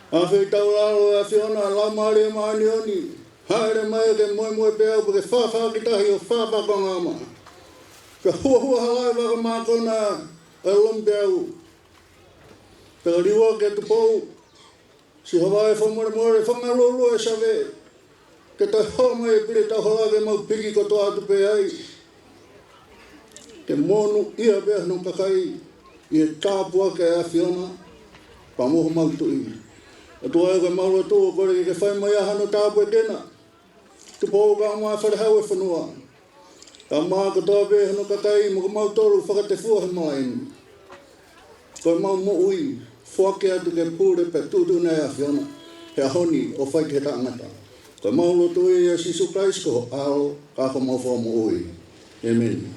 Awhai tau lalo e Afiona, lau maari e maani oni, haere mai ke Moimoi pēau, ke whawhakitahi o whawhakangama. Ka hua halai waka mākona e lompeau. Ka riwa ke Tupou, si hawae whamore whangalolo e sawe. Ke tai homa e pire tau hala ke mau piki ko toa atu pēai. Ke monu ia pēa no kakai, i e tāpua ke Afiona, pa moho mau tui. E tua e ke mauro tō kore ke whai mai aha no tāpua e kena. Tupou ka maa wharehau e whanua. Ka maa ka toa pēa no kakai, mo ka mau tōru whakatefua he malaini. Koe mau mo ui, whake atu ke pūre pe tūtu nei Afiona, he ahoni o whai ke tāngata. Koe mau lotu e a Siulai ko alo, ka ko mau wha mo ui. Amen.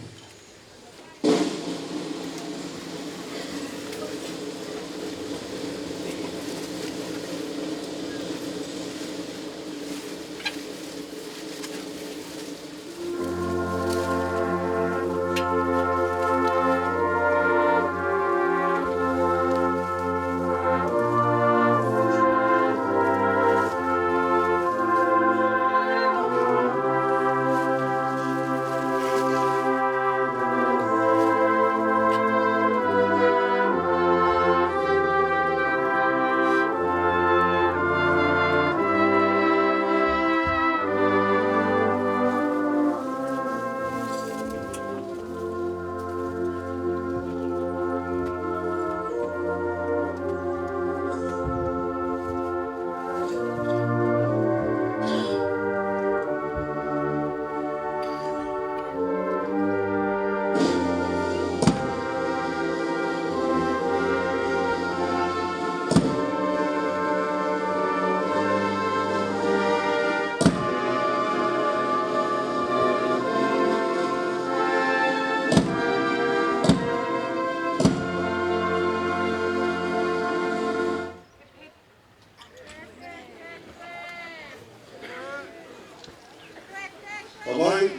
Papai,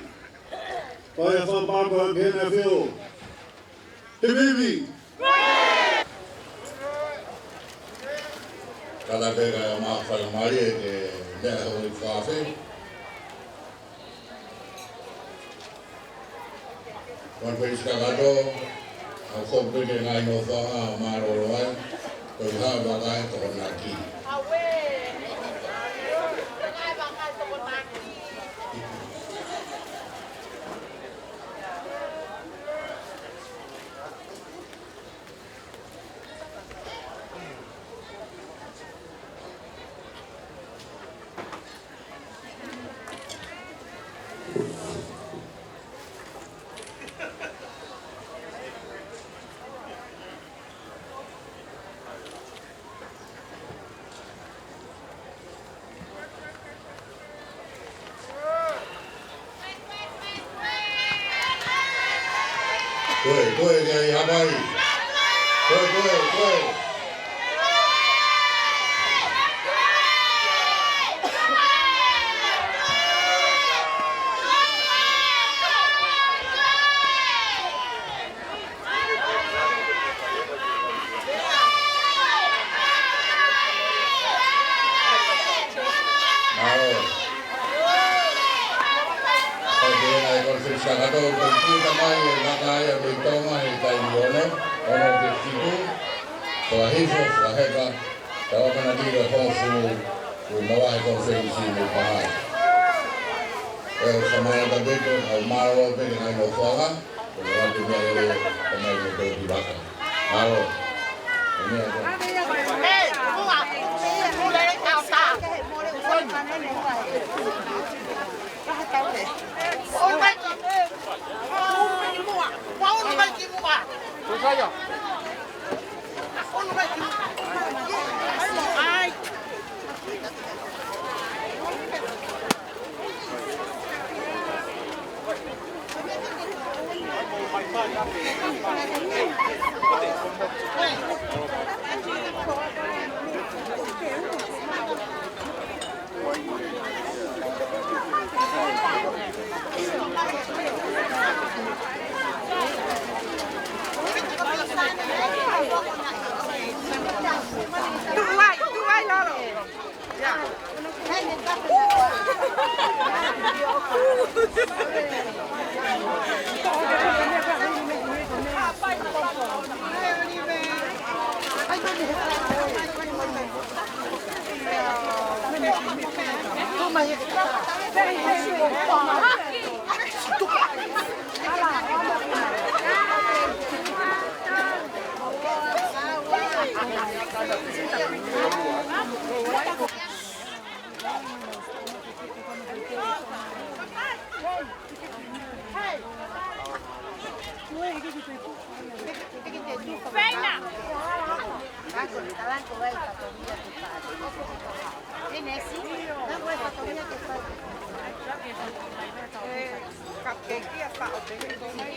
pai a whampapa kena Afio. He bibi. Kada kera ma whai mari e ke mea hoi whawhi. Wan whai skakato, a whope ke ngai no whaha a maroro ai, koi haa wakai toko nā ki. Koe kia I Hawaii. Koe. Sakato kong puta mai e nakaya me Tonga he tai ono ke tipu ko hifo Vahenga tawa kana tira hofu o mawahe ko fensi mo Pangai e samana da beto au maro pe ngai no foga ko ra te me ele ko mai mo to di baka maro ne Hey, mua, mule kauta. Ôi mày Tuai lolo. Ya. pa o te he ko mai